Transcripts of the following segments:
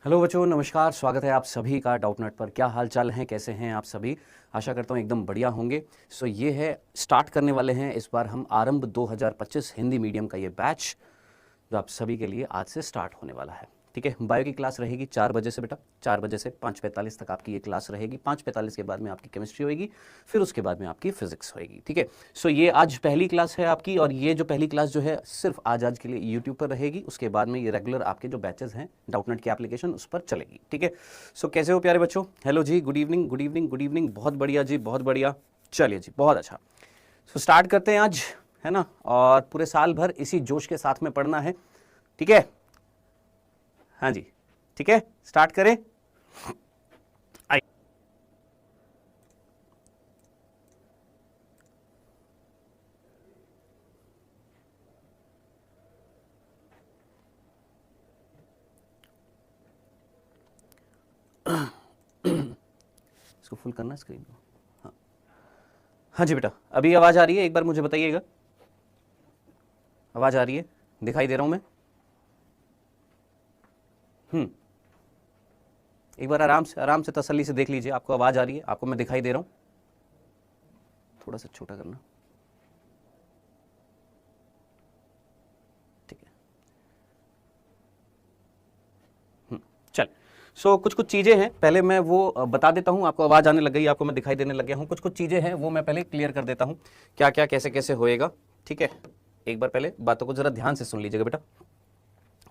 Hello बच्चों, नमस्कार। स्वागत है आप सभी का डाउटनट पर। क्या हाल चाल हैं, कैसे हैं आप सभी? आशा करता हूँ एकदम बढ़िया होंगे। सो ये है, स्टार्ट करने वाले हैं इस बार हम आरंभ 2025 हिंदी मीडियम का ये बैच, जो आप सभी के लिए आज से स्टार्ट होने वाला है। ठीक है, बायो की क्लास रहेगी 4 बजे से बेटा, 4 बजे से 5:45 तक आपकी ये क्लास रहेगी। 5:45 के बाद में आपकी केमिस्ट्री होगी, फिर उसके बाद में आपकी फिजिक्स होगी। ठीक है, सो ये आज पहली क्लास है आपकी, और ये जो पहली क्लास जो है सिर्फ आज के लिए यूट्यूब पर रहेगी। उसके बाद में ये रेगुलर आपके जो बैचेस हैं डाउटनट की एप्लीकेशन उस पर चलेगी। ठीक है, सो कैसे हो प्यारे बच्चों? हेलो जी, good evening, good evening, good evening. बहुत बढ़िया जी, बहुत बढ़िया। चलिए जी, बहुत अच्छा। सो स्टार्ट करते हैं आज, है ना, और पूरे साल भर इसी जोश के साथ में पढ़ना है। ठीक है, हाँ जी, ठीक है, स्टार्ट करें। आइए, इसको फुल करना स्क्रीन को। हाँ हाँ जी बेटा, अभी आवाज आ रही है? एक बार मुझे बताइएगा, आवाज आ रही है? दिखाई दे रहा हूं मैं? एक बार आराम से तसल्ली से देख लीजिए, आपको आवाज आ रही है, आपको मैं दिखाई दे रहा हूं? थोड़ा सा छोटा करना। ठीक है, चल। सो कुछ कुछ चीज़ें हैं, पहले मैं वो बता देता हूँ। आपको आवाज़ आने लग गई, आपको मैं दिखाई देने लग गया हूँ। कुछ कुछ चीज़ें हैं वो मैं पहले क्लियर कर देता हूँ, क्या क्या कैसे कैसे होएगा। ठीक है, एक बार पहले बातों को ज़रा ध्यान से सुन लीजिएगा बेटा,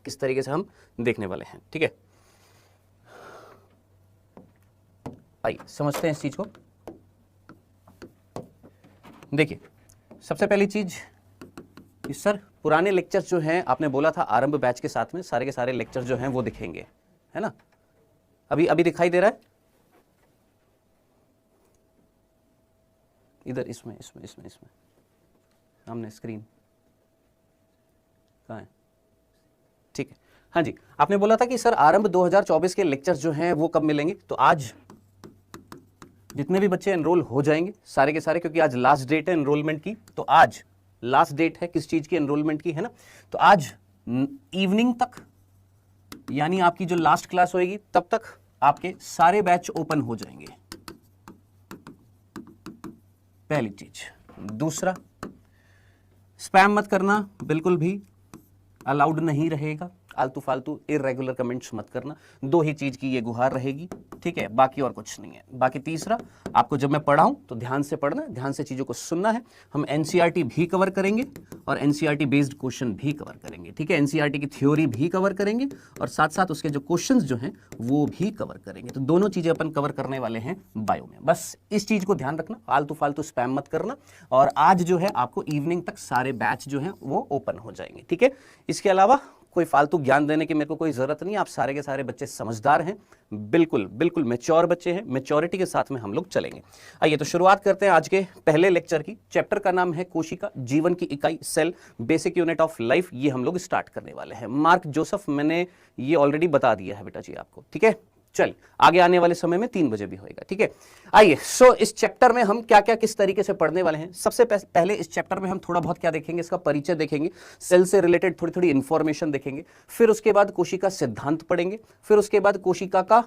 किस तरीके से हम देखने वाले हैं। ठीक है, आइए समझते हैं इस चीज़ को। देखिए, सबसे पहली चीज़ कि सर पुराने लेक्चर्स जो हैं, आपने बोला था आरंभ बैच के साथ में सारे के सारे लेक्चर जो हैं वो दिखेंगे, है ना? अभी अभी दिखाई दे रहा है इधर? इसमें सामने स्क्रीन कहाँ है? ठीक है, हाँ जी। आपने बोला था कि सर आरंभ 2024 के लेक्चर्स जो हैं वो कब मिलेंगे? तो आज जितने भी बच्चे एनरोल हो जाएंगे सारे के सारे, क्योंकि आज लास्ट डेट है एनरोलमेंट की, तो आज लास्ट डेट है किस चीज की? एनरोलमेंट की, है ना? तो आज इवनिंग तक, यानी आपकी जो लास्ट क्लास होएगी तब तक आपके सारे बैच ओपन हो जाएंगे, पहली चीज। दूसरा, स्पैम मत करना, बिल्कुल भी अलाउड नहीं रहेगा। आलतू फालतू इरेगुलर कमेंट्स मत करना। दो ही चीज की ये गुहार रहेगी, ठीक है, बाकी और कुछ नहीं है। बाकी तीसरा, आपको जब मैं पढ़ाऊं तो ध्यान से पढ़ना, ध्यान से चीजों को सुनना है। हम एनसीईआरटी भी कवर करेंगे और एनसीईआरटी बेस्ड क्वेश्चन भी कवर करेंगे। ठीक है, एनसीईआरटी की थ्योरी भी कवर करेंगे और साथ साथ उसके जो क्वेश्चंस जो हैं वो भी कवर करेंगे। तो दोनों चीजें अपन कवर करने वाले हैं बायो में। बस इस चीज को ध्यान रखना, आलतू फालतू स्पैम मत करना। और आज जो है आपको इवनिंग तक सारे बैच जो हैं वो ओपन हो जाएंगे। ठीक है, इसके अलावा कोई फालतू ज्ञान देने की मेरे को कोई जरूरत नहीं है। आप सारे के सारे बच्चे समझदार हैं, बिल्कुल बिल्कुल मैच्योर बच्चे हैं, मैच्योरिटी के साथ में हम लोग चलेंगे। आइए तो शुरुआत करते हैं आज के पहले लेक्चर की। चैप्टर का नाम है कोशिका, जीवन की इकाई, cell, basic unit of life. ये हम लोग स्टार्ट करने वाले हैं। मार्क जोसेफ मैंने ये ऑलरेडी बता दिया है बेटा जी आपको। ठीक है, चलिए आगे आने वाले समय में 3 बजे भी होएगा। ठीक है, आइए। सो इस चैप्टर में हम क्या क्या किस तरीके से पढ़ने वाले हैं। सबसे पहले इस चैप्टर में हम थोड़ा बहुत क्या देखेंगे, इसका परिचय देखेंगे, सेल से रिलेटेड थोड़ी थोड़ी इंफॉर्मेशन देखेंगे। फिर उसके बाद कोशिका सिद्धांत पढ़ेंगे। फिर उसके बाद कोशिका का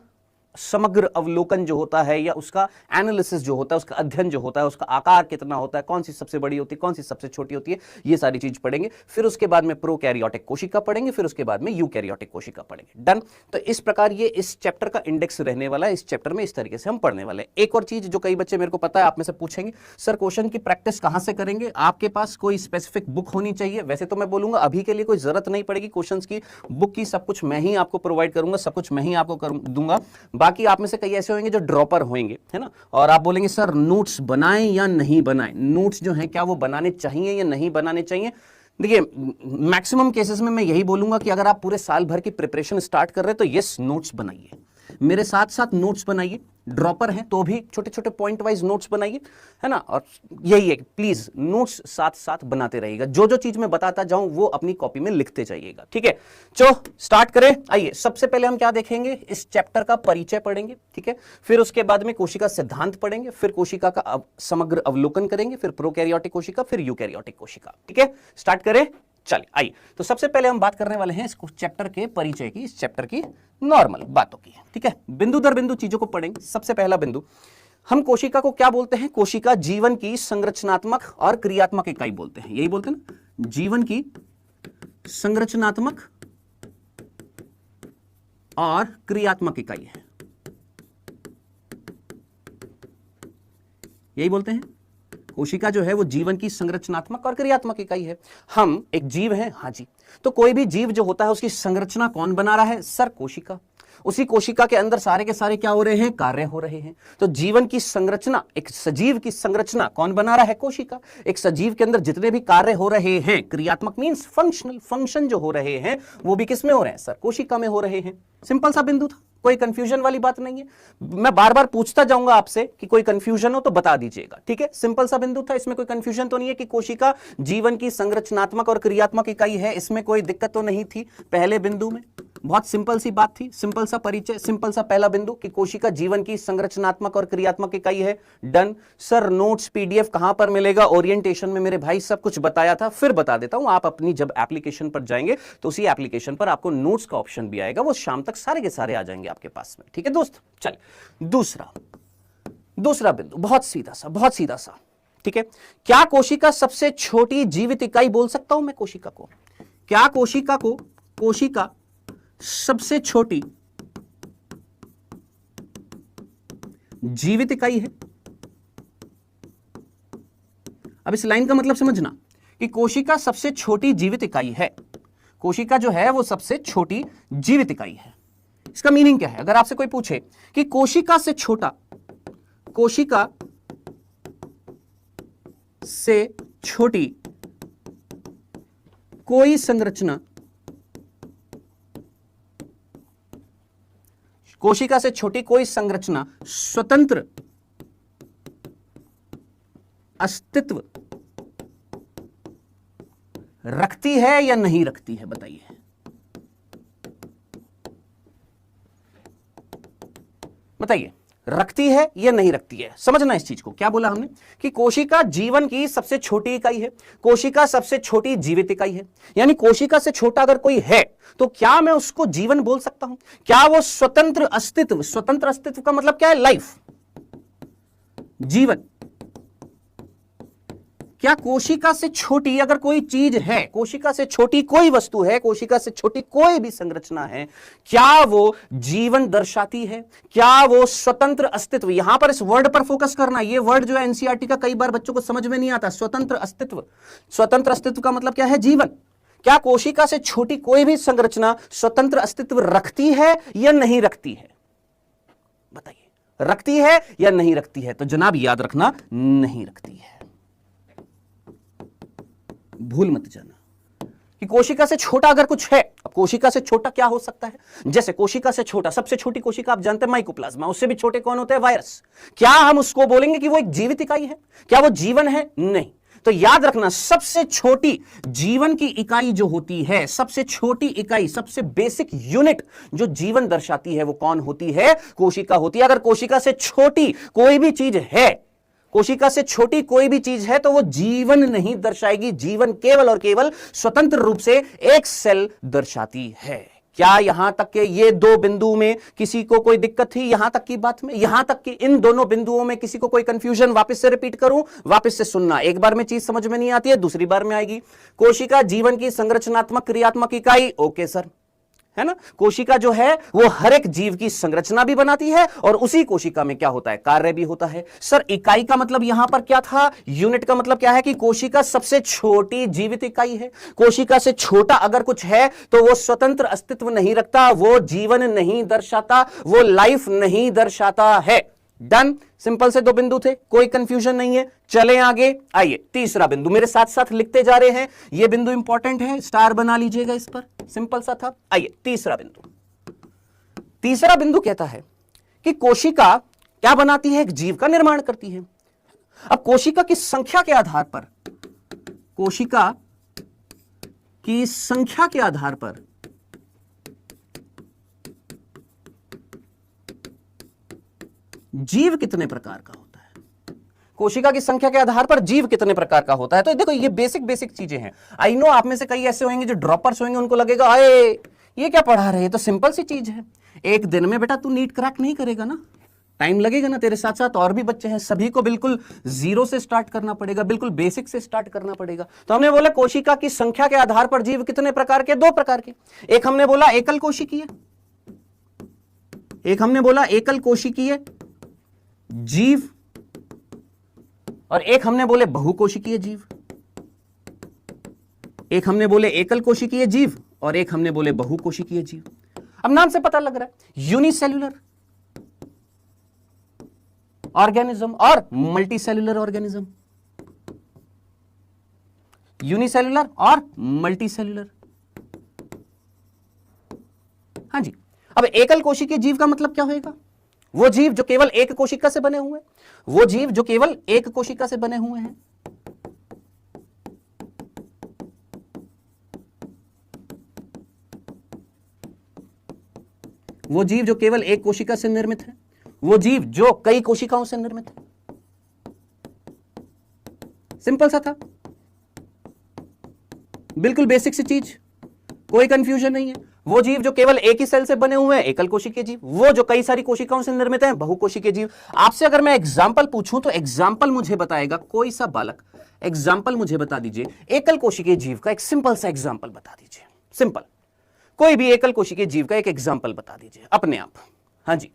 समग्र अवलोकन जो होता है, या उसका एनालिसिस जो होता है, उसका अध्ययन जो होता है, उसका आकार कितना होता है, कौन सी सबसे बड़ी होती है, कौन सी सबसे छोटी होती है, ये सारी चीज पढ़ेंगे। फिर उसके बाद में प्रोकैरियोटिक कोशिका पढ़ेंगे। फिर उसके बाद में यूकैरियोटिक कोशिका पढ़ेंगे। डन। तो इस प्रकार ये इस चैप्टर का इंडेक्स रहने वाला है। इस चैप्टर में इस तरीके से हम पढ़ने वाले हैं। एक और चीज जो कई बच्चे मेरे को पता है आप में से पूछेंगे, सर क्वेश्चन की प्रैक्टिस कहां से करेंगे? आपके पास कोई स्पेसिफिक बुक होनी चाहिए। वैसे तो मैं बोलूंगा अभी के लिए कोई जरूरत नहीं पड़ेगी क्वेश्चन की, बुक की सब कुछ मैं ही आपको प्रोवाइड करूंगा, सब कुछ मैं ही आपको दूंगा। बाकी आप में से कई होंगे जो ड्रॉपर होंगे, है ना, और आप बोलेंगे सर नोट्स बनाएं या नहीं बनाएं। नोट्स जो हैं क्या वो बनाने चाहिए या नहीं बनाने चाहिए? देखिए, मैक्सिमम केसेस में मैं यही बोलूंगा कि अगर आप पूरे साल भर की प्रिपरेशन स्टार्ट कर रहे हैं तो यस, नोट्स बनाइए, मेरे साथ साथ नोट्स बनाइए। ड्रॉपर हैं तो भी छोटे छोटे पॉइंट वाइज नोट्स बनाइए, है ना। और यही है कि प्लीज नोट्स साथ साथ बनाते रहिएगा। जो जो चीज मैं बताता जाऊं वो अपनी कॉपी में लिखते जाइएगा। ठीक है, चलो स्टार्ट करें। आइए, सबसे पहले हम क्या देखेंगे, इस चैप्टर का परिचय पढ़ेंगे। ठीक है, फिर उसके बाद में कोशिका सिद्धांत पढ़ेंगे। फिर कोशिका का समग्र अवलोकन करेंगे। फिर प्रोकैरियोटिक कोशिका, फिर यूकैरियोटिक कोशिका। ठीक है, स्टार्ट करें। चलिए आइए, तो सबसे पहले हम बात करने वाले हैं इस चैप्टर के परिचय की, इस चैप्टर की नॉर्मल बातों की, ठीक है। बिंदु दर बिंदु चीजों को पढ़ेंगे। सबसे पहला बिंदु, हम कोशिका को क्या बोलते हैं? कोशिका जीवन की संरचनात्मक और क्रियात्मक इकाई बोलते हैं, यही बोलते हैं ना, जीवन की संरचनात्मक और क्रियात्मक इकाई है, यही बोलते हैं। कोशिका जो है वो जीवन की संरचनात्मक और क्रियात्मक इकाई है। हम एक जीव हैं, हाँ जी। तो कोई भी जीव जो होता है उसकी संरचना कौन बना रहा है? सर, कोशिका। उसी कोशिका के अंदर सारे के सारे क्या हो रहे हैं? कार्य हो रहे हैं। तो जीवन की संरचना, एक सजीव की संरचना कौन बना रहा है? कोशिका। एक सजीव के अंदर जितने भी कार्य हो रहे हैं, क्रियात्मक मींस फंक्शनल, फंक्शन जो हो रहे हैं वो भी किस में हो रहे हैं? सर, कोशिका में हो रहे हैं। सिंपल सा बिंदु था, कोई कंफ्यूजन वाली बात नहीं है। मैं बार बार पूछता जाऊंगा आपसे कि कोई कंफ्यूजन हो तो बता दीजिएगा, ठीक है। सिंपल सा बिंदु था, इसमें कोई कंफ्यूजन तो नहीं है कि कोशिका जीवन की संरचनात्मक और क्रियात्मक इकाई है, इसमें कोई दिक्कत तो नहीं थी पहले बिंदु में। बहुत सिंपल सी बात थी, सिंपल सा परिचय, सिंपल सा पहला बिंदु कि कोशिका जीवन की संरचनात्मक और क्रियात्मक इकाई है। डन। सर, नोट्स पीडीएफ कहां पर मिलेगा? ओरिएंटेशन में मेरे भाई सब कुछ बताया था, फिर बता देता हूं। आप अपनी जब एप्लीकेशन पर जाएंगे तो उसी एप्लीकेशन पर आपको नोट्स का ऑप्शन भी आएगा, वो शाम तक सारे के सारे आ जाएंगे आपके पास में, ठीक है दोस्त। चलिए दूसरा बिंदु, बहुत सीधा सा, ठीक है। क्या कोशिका सबसे छोटी जीवित इकाई बोल सकता हूं मैं कोशिका को? क्या कोशिका सबसे छोटी जीवित इकाई है? अब इस लाइन का मतलब समझना कि कोशिका सबसे छोटी जीवित इकाई है। कोशिका जो है वो सबसे छोटी जीवित इकाई है। इसका मीनिंग क्या है? अगर आपसे कोई पूछे कि कोशिका से छोटा छोटी कोई संरचना, कोशिका से छोटी कोई संरचना स्वतंत्र अस्तित्व रखती है या नहीं रखती है? बताइए। रखती है या नहीं रखती है? समझना इस चीज को। क्या बोला हमने कि कोशिका जीवन की सबसे छोटी इकाई है, कोशिका सबसे छोटी जीवित इकाई है। यानी कोशिका से छोटा अगर कोई है तो क्या मैं उसको जीवन बोल सकता हूं? क्या वो स्वतंत्र अस्तित्व का मतलब क्या है? लाइफ, जीवन। क्या कोशिका से छोटी अगर कोई चीज है, कोशिका से छोटी कोई वस्तु है, कोशिका से छोटी कोई भी संरचना है, क्या वो जीवन दर्शाती है? क्या वो स्वतंत्र अस्तित्व? यहां पर इस वर्ड पर फोकस करना। ये वर्ड जो है एनसीईआरटी का कई बार बच्चों को समझ में नहीं आता। स्वतंत्र अस्तित्व का मतलब क्या है? जीवन। क्या कोशिका से छोटी कोई भी संरचना स्वतंत्र अस्तित्व रखती है या नहीं रखती है? बताइए, रखती है या नहीं रखती है? तो जनाब याद रखना, नहीं रखती है। भूल मत जाना कि कोशिका से छोटा अगर कुछ है। अब कोशिका से छोटा क्या हो सकता है? जैसे कोशिका से छोटा, सबसे छोटी कोशिका आप जानते हैं माइकोप्लाज्मा, उससे भी छोटे कौन होते हैं? वायरस। क्या हम उसको बोलेंगे कि वो एक जीवित इकाई है? क्या वो जीवन है? नहीं। तो याद रखना, सबसे छोटी जीवन की इकाई जो होती है, सबसे छोटी इकाई, सबसे बेसिक यूनिट जो जीवन दर्शाती है वो कौन होती है? कोशिका होती है। अगर कोशिका से छोटी कोई भी चीज है, कोशिका से छोटी कोई भी चीज है तो वो जीवन नहीं दर्शाएगी। जीवन केवल और केवल स्वतंत्र रूप से एक सेल दर्शाती है। क्या यहां तक के ये दो बिंदु में किसी को कोई दिक्कत थी? यहां तक की बात में, यहां तक कि इन दोनों बिंदुओं में किसी को कोई कंफ्यूजन? वापस से रिपीट करूं, वापस से सुनना। एक बार में चीज समझ में नहीं आती है, दूसरी बार में आएगी। कोशिका जीवन की संरचनात्मक क्रियात्मक इकाई, ओके सर, है ना। कोशिका जो है वो हर एक जीव की संरचना भी बनाती है और उसी कोशिका में क्या होता है? कार्य भी होता है। सर, इकाई का मतलब यहां पर क्या था? यूनिट का मतलब क्या है कि कोशिका सबसे छोटी जीवित इकाई है। कोशिका से छोटा अगर कुछ है तो वो स्वतंत्र अस्तित्व नहीं रखता, वो जीवन नहीं दर्शाता, वो लाइफ नहीं दर्शाता है। डन। सिंपल से दो बिंदु थे, कोई कंफ्यूजन नहीं है। चलें आगे। आइए तीसरा बिंदु, मेरे साथ साथ लिखते जा रहे हैं, यह बिंदु इंपॉर्टेंट है, स्टार बना लीजिएगा इस पर। सिंपल सा था। आइए तीसरा बिंदु कहता है कि कोशिका क्या बनाती है? एक जीव का निर्माण करती है। अब कोशिका की संख्या के आधार पर, कोशिका की संख्या के आधार पर जीव कितने प्रकार का होता है? कोशिका की संख्या के आधार पर जीव कितने प्रकार का होता है। तो देखो ये बेसिक चीजें हैं। आई नो आप में से कई ऐसे होंगे जो ड्रॉपर्स होंगे, उनको लगेगा अरे ये क्या पढ़ा रहे हैं, तो सिंपल सी चीज है। एक दिन में बेटा तू नीट क्रैक नहीं करेगा ना, टाइम लगेगा ना। तेरे साथ साथ और भी बच्चे हैं, सभी को बिल्कुल जीरो से स्टार्ट करना पड़ेगा, बिल्कुल बेसिक से स्टार्ट करना पड़ेगा। तो हमने बोला कोशिका की संख्या के आधार पर जीव कितने प्रकार के, 2 प्रकार के। एक हमने बोला एकल कोशिकीय, एक हमने बोला एकल कोशिकीय जीव, और एक हमने बोले बहुकोशिकीय जीव। एक हमने बोले एकल कोशिकीय जीव और एक हमने बोले बहुकोशिकीय जीव। अब नाम से पता लग रहा है यूनिसेल्युलर ऑर्गेनिज्म और मल्टीसेल्युलर ऑर्गेनिज्म, यूनिसेल्युलर और मल्टीसेल्युलर। हाँ जी। अब एकल कोशिकीय जीव का मतलब क्या होगा? वो जीव जो केवल एक कोशिका से बने हुए हैं, वो जीव जो केवल एक कोशिका से बने हुए हैं। वो जीव जो केवल एक कोशिका से निर्मित है, वो जीव जो कई कोशिकाओं से निर्मित है। सिंपल सा था, बिल्कुल बेसिक सी चीज, कोई कंफ्यूजन नहीं है। वो जीव जो केवल एक ही सेल से बने हुए हैं, एकल कोशिकीय जीव। वो जो कई सारी कोशिकाओं से निर्मित हैं, बहुकोशिकीय जीव। आपसे अगर मैं एग्जांपल पूछूं तो एग्जांपल मुझे बताएगा कोई सा बालक, एग्जांपल मुझे बता दीजिए एकल कोशिकीय जीव का, एक सिंपल सा एग्जांपल बता दीजिए। सिंपल, कोई भी एकल कोशिकीय जीव का एक एग्जांपल बता दीजिए अपने आप। हाँ जी,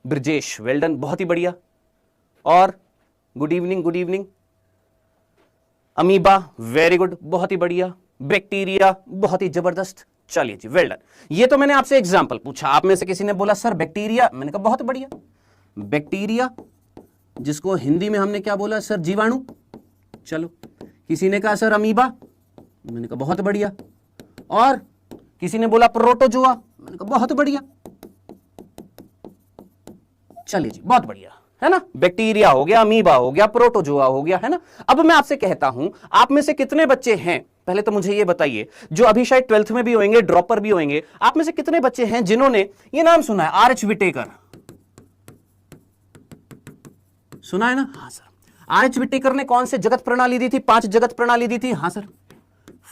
ब्रजेश, वेल डन, बहुत ही बढ़िया। और good evening, good evening. Amoeba, very good, बहुत ही बढ़िया। बैक्टीरिया, बहुत ही जबरदस्त। चलिए जी, वेल डन। ये तो मैंने आपसे एग्जांपल पूछा, आप में से किसी ने बोला सर बैक्टीरिया, मैंने कहा बहुत बढ़िया। बैक्टीरिया, जिसको हिंदी में हमने क्या बोला सर, जीवाणु। चलो, किसी ने कहा सर अमीबा, मैंने कहा बहुत बढ़िया। और किसी ने बोला प्रोटोजोआ, मैंने कहा बहुत बढ़िया। चलिए जी, बहुत बढ़िया, है ना। बैक्टीरिया हो गया, अमीबा हो गया, प्रोटोजोआ हो गया, है ना। अब मैं आपसे कहता हूं, आप में से कितने बच्चे हैं, पहले तो मुझे ये बताइए, जो अभी शायद 12th में भी होंगे, ड्रॉपर भी होंगे, आप में से कितने बच्चे हैं जिन्होंने ये नाम सुना है, आर.एच. विटेकर? सुना है ना? हाँ सर। आर.एच. विटेकर ने कौन से जगत प्रणाली दी थी? 5 जगत प्रणाली दी थी। हाँ सर,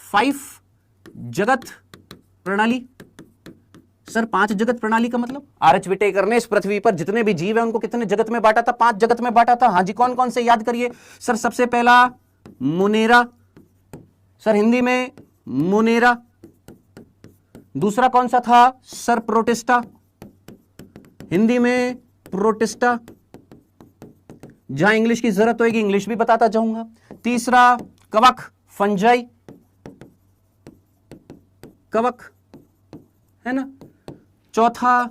5 जगत प्रणाली। सर 5 जगत प्रणाली का मतलब, आर.एच. विटेकर ने इस पृथ्वी पर जितने भी जीव हैं उनको कितने जगत में बांटा था? 5 जगत में बांटा था। हाँ जी, कौन कौन से याद करिए सर। सबसे पहला मुनेरा, सर हिंदी में मुनेरा। दूसरा कौन सा था सर? प्रोटिस्टा, हिंदी में प्रोटिस्टा। जहां इंग्लिश की जरूरत होगी इंग्लिश भी बताता जाऊंगा। तीसरा कवक, फंजाई, कवक, है ना। चौथा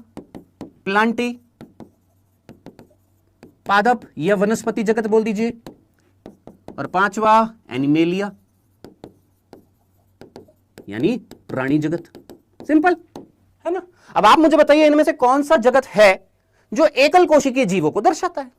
प्लांटी, पादप या वनस्पति जगत बोल दीजिए। और 5वां एनिमेलिया, यानी प्राणी जगत। सिंपल, है ना। अब आप मुझे बताइए इनमें से कौन सा जगत है जो एकल कोशिकीय जीवों को दर्शाता है?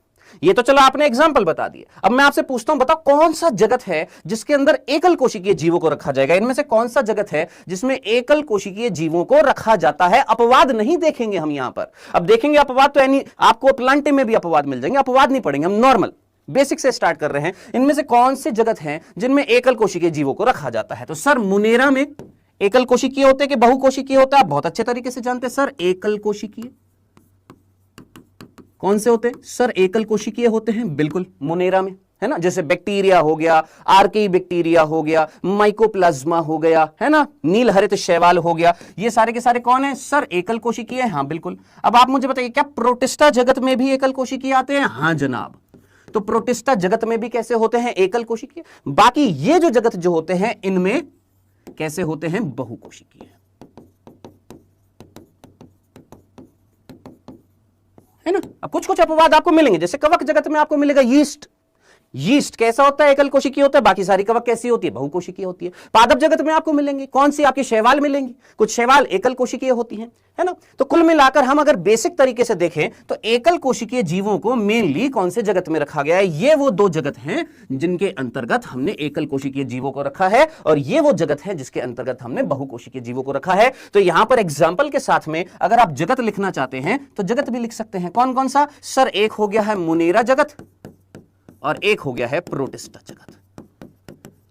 ये तो चलो आपने एग्जाम्पल बता दिए। अब मैं आपसे पूछता हूं, बताओ कौन सा जगत है जिसके अंदर एकल कोशिकीय जीवों को रखा जाएगा? इनमें से कौन सा जगत है जिसमें एकल कोशिकीय जीवों को रखा जाता है? अपवाद नहीं देखेंगे हम यहां पर। अब देखेंगे अपवाद तो आपको प्लांटे में भी अपवाद मिल जाएंगे, अपवाद नहीं पढ़ेंगे हम, नॉर्मल बेसिक से स्टार्ट कर रहे हैं। इनमें से कौन से जगत हैं जिनमें एकल कोशिकीय जीवों को रखा जाता है? तो सर मुनेरा में एकल कोशिकीय होते हैं कि बहुकोशिकीय होता है? आप बहुत अच्छे तरीके से जानते हैं सर, एकल कोशिकीय। कौन से होते हैं सर? एकल कोशिकीय होते हैं, बिल्कुल मुनेरा में, है ना। जैसे बैक्टीरिया हो गया, आर्की बैक्टीरिया हो गया, माइकोप्लाज्मा हो गया, है ना, नील हरित शैवाल हो गया, ये सारे के सारे कौन है सर? एकल कोशिकीय। हाँ बिल्कुल। अब आप मुझे बताइए, क्या प्रोटिस्टा जगत में भी एकल कोशिकीय आते हैं? हाँ जनाब। तो प्रोटिस्टा जगत में भी कैसे होते हैं? एकल कोशिकीय। बाकी ये जो जगत जो होते हैं इनमें कैसे होते हैं? बहुकोशिकीय, है ना। अब कुछ कुछ अपवाद आपको मिलेंगे, जैसे कवक जगत में आपको मिलेगा यीस्ट। यीस्ट कैसा होता है? एकल कोशिकीय होता है। बाकी सारी कवक कैसी होती है? बहुकोशिकीय होती है। पादप जगत में आपको मिलेंगे कौन सी? आपकी शैवाल मिलेंगी, कुछ शैवाल एकल कोशिकीय होती हैं, है ना। तो कुल मिलाकर हम अगर बेसिक तरीके से देखें तो एकल कोशिकीय जीवों को मेनली कौन से जगत में रखा गया है? ये वो 2 जगत हैं जिनके अंतर्गत हमने एकल कोशिकीय जीवों को रखा है, और ये वो जगत है जिसके अंतर्गत हमने बहुकोशिकीय जीवों को रखा है। तो यहां पर एग्जाम्पल के साथ में अगर आप जगत लिखना चाहते हैं तो जगत भी लिख सकते हैं। कौन कौन सा सर? एक हो गया है मुनेरा जगत, और एक हो गया है प्रोटिस्टा जगत।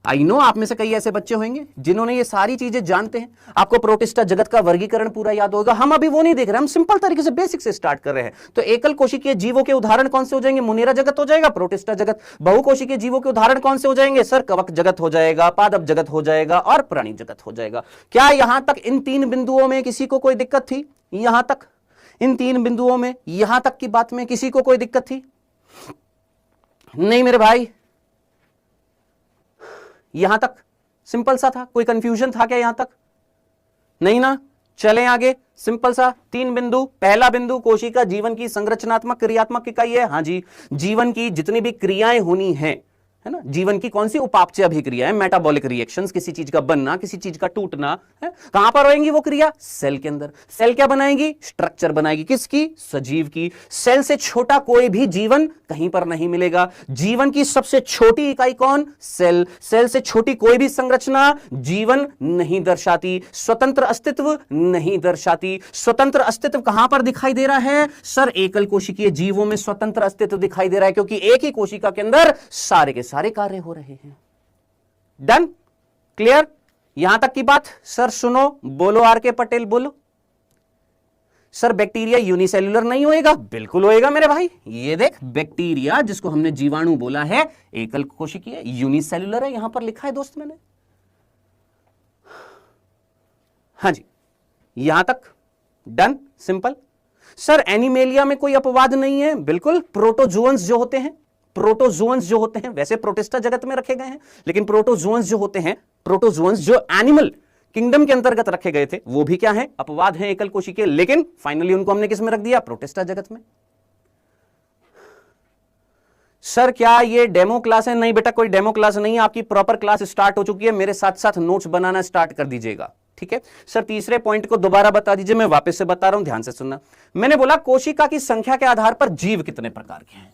आई नो आप में से कई ऐसे बच्चे होंगे जिन्होंने ये सारी चीजें जानते हैं, आपको प्रोटिस्टा जगत का वर्गीकरण पूरा याद होगा। हम अभी वो नहीं देख रहे, हम सिंपल तरीके से बेसिक से स्टार्ट कर रहे हैं। तो एकल कोशिकीय जीवों के उदाहरण कौन से हो जाएंगे? मुनेरा जगत हो जाएगा, प्रोटिस्टा जगत। बहुकोशिकीय जीवों के उदाहरण कौन से हो जाएंगे? सर कवक जगत हो जाएगा, पादप जगत हो जाएगा और प्राणी जगत हो जाएगा। क्या यहां तक इन 3 बिंदुओं में किसी को कोई दिक्कत थी? यहां तक इन 3 बिंदुओं में, यहां तक की बात में किसी को कोई दिक्कत थी? नहीं मेरे भाई, यहां तक सिंपल सा था, कोई कंफ्यूजन था क्या यहां तक? नहीं ना। चलें आगे, सिंपल सा 3 बिंदु। पहला बिंदु, कोशिका जीवन की संरचनात्मक क्रियात्मक इकाई है। हां जी, जीवन की जितनी भी क्रियाएं होनी है ना, जीवन की कौन सी उपापचय अभिक्रिया है, मेटाबॉलिक रिएक्शंस, किसी चीज का बनना, किसी चीज का टूटना है, कहां पर होएंगी वो क्रिया? सेल के अंदर। सेल क्या बनाएगी? स्ट्रक्चर बनाएगी। किसकी? सजीव की। सेल से छोटा कोई भी जीवन कहीं पर नहीं मिलेगा। जीवन की सबसे छोटी इकाई कौन? सेल। सेल से छोटी कोई भी संरचना जीवन नहीं दर्शाती, स्वतंत्र अस्तित्व नहीं दर्शाती। स्वतंत्र अस्तित्व कहां पर दिखाई दे रहा है? सर एकल कोशिकीय जीवों में स्वतंत्र अस्तित्व दिखाई दे रहा है, क्योंकि एक ही कोशिका के अंदर सारे के सारे कार्य हो रहे हैं। डन? क्लियर? यहां तक की बात? सर सुनो, बोलो आर के पटेल, बोलो। सर बैक्टीरिया यूनिसेल्युलर नहीं होएगा? बिल्कुल होएगा मेरे भाई। ये देख, बैक्टीरिया जिसको हमने जीवाणु बोला है, एकल कोशिकीय यूनिसेल्युलर है, यहां पर लिखा है दोस्त मैंने। हां जी, यहां तक डन, सिंपल। सर एनिमेलिया में कोई अपवाद नहीं है? बिल्कुल। प्रोटोजोअन्स जो होते हैं, प्रोटोजोअन्स जो होते हैं, वैसे प्रोटिस्टा जगत में रखे गए हैं, लेकिन प्रोटोजोअन्स जो होते हैं, प्रोटोजोअन्स जो एनिमल किंगडम के अंतर्गत रखे गए थे, वो भी क्या है? अपवाद हैं, एकल कोशिकीय, लेकिन फाइनली उनको हमने किस में रख दिया? प्रोटिस्टा जगत में। सर क्या ये डेमो क्लास है? नहीं बेटा, कोई डेमो क्लास नहीं है, आपकी प्रॉपर क्लास स्टार्ट हो चुकी है। मेरे साथ साथ नोट्स बनाना स्टार्ट कर दीजिएगा, ठीक है? सर तीसरे पॉइंट को दोबारा बता दीजिए, मैं वापस से बता रहा हूं, ध्यान से सुनना। मैंने बोला कोशिका की संख्या के आधार पर जीव कितने प्रकार के हैं।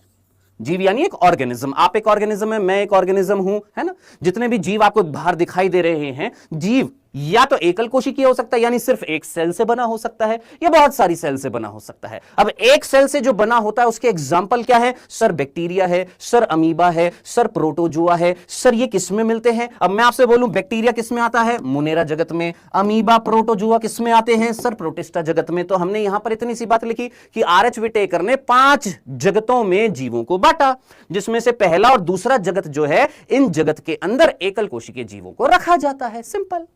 जीव यानी एक ऑर्गेनिज्म, आप एक ऑर्गेनिज्म है, मैं एक ऑर्गेनिज्म हूं, है ना? जितने भी जीव आपको बाहर दिखाई दे रहे हैं, जीव या तो एकल कोशिकीय हो सकता है, यानी सिर्फ एक सेल से बना हो सकता है, या बहुत सारी सेल से बना हो सकता है। अब एक सेल से जो बना होता है उसके एग्जाम्पल क्या है? सर बैक्टीरिया है, सर अमीबा है, सर प्रोटोजुआ है। सर ये किस में मिलते हैं? अब मैं आपसे बोलूं, बैक्टीरिया किस में आता है? मुनेरा जगत में। अमीबा प्रोटोजुआ किस में आते हैं? सर प्रोटिस्टा जगत में। तो हमने यहां पर इतनी सी बात लिखी कि आर.एच. विटेकर ने 5 जगतों में जीवों को बांटा, जिसमें से पहला और दूसरा जगत जो है, इन जगत के अंदर एकल कोशिकीय जीवों को रखा जाता है। सिंपल।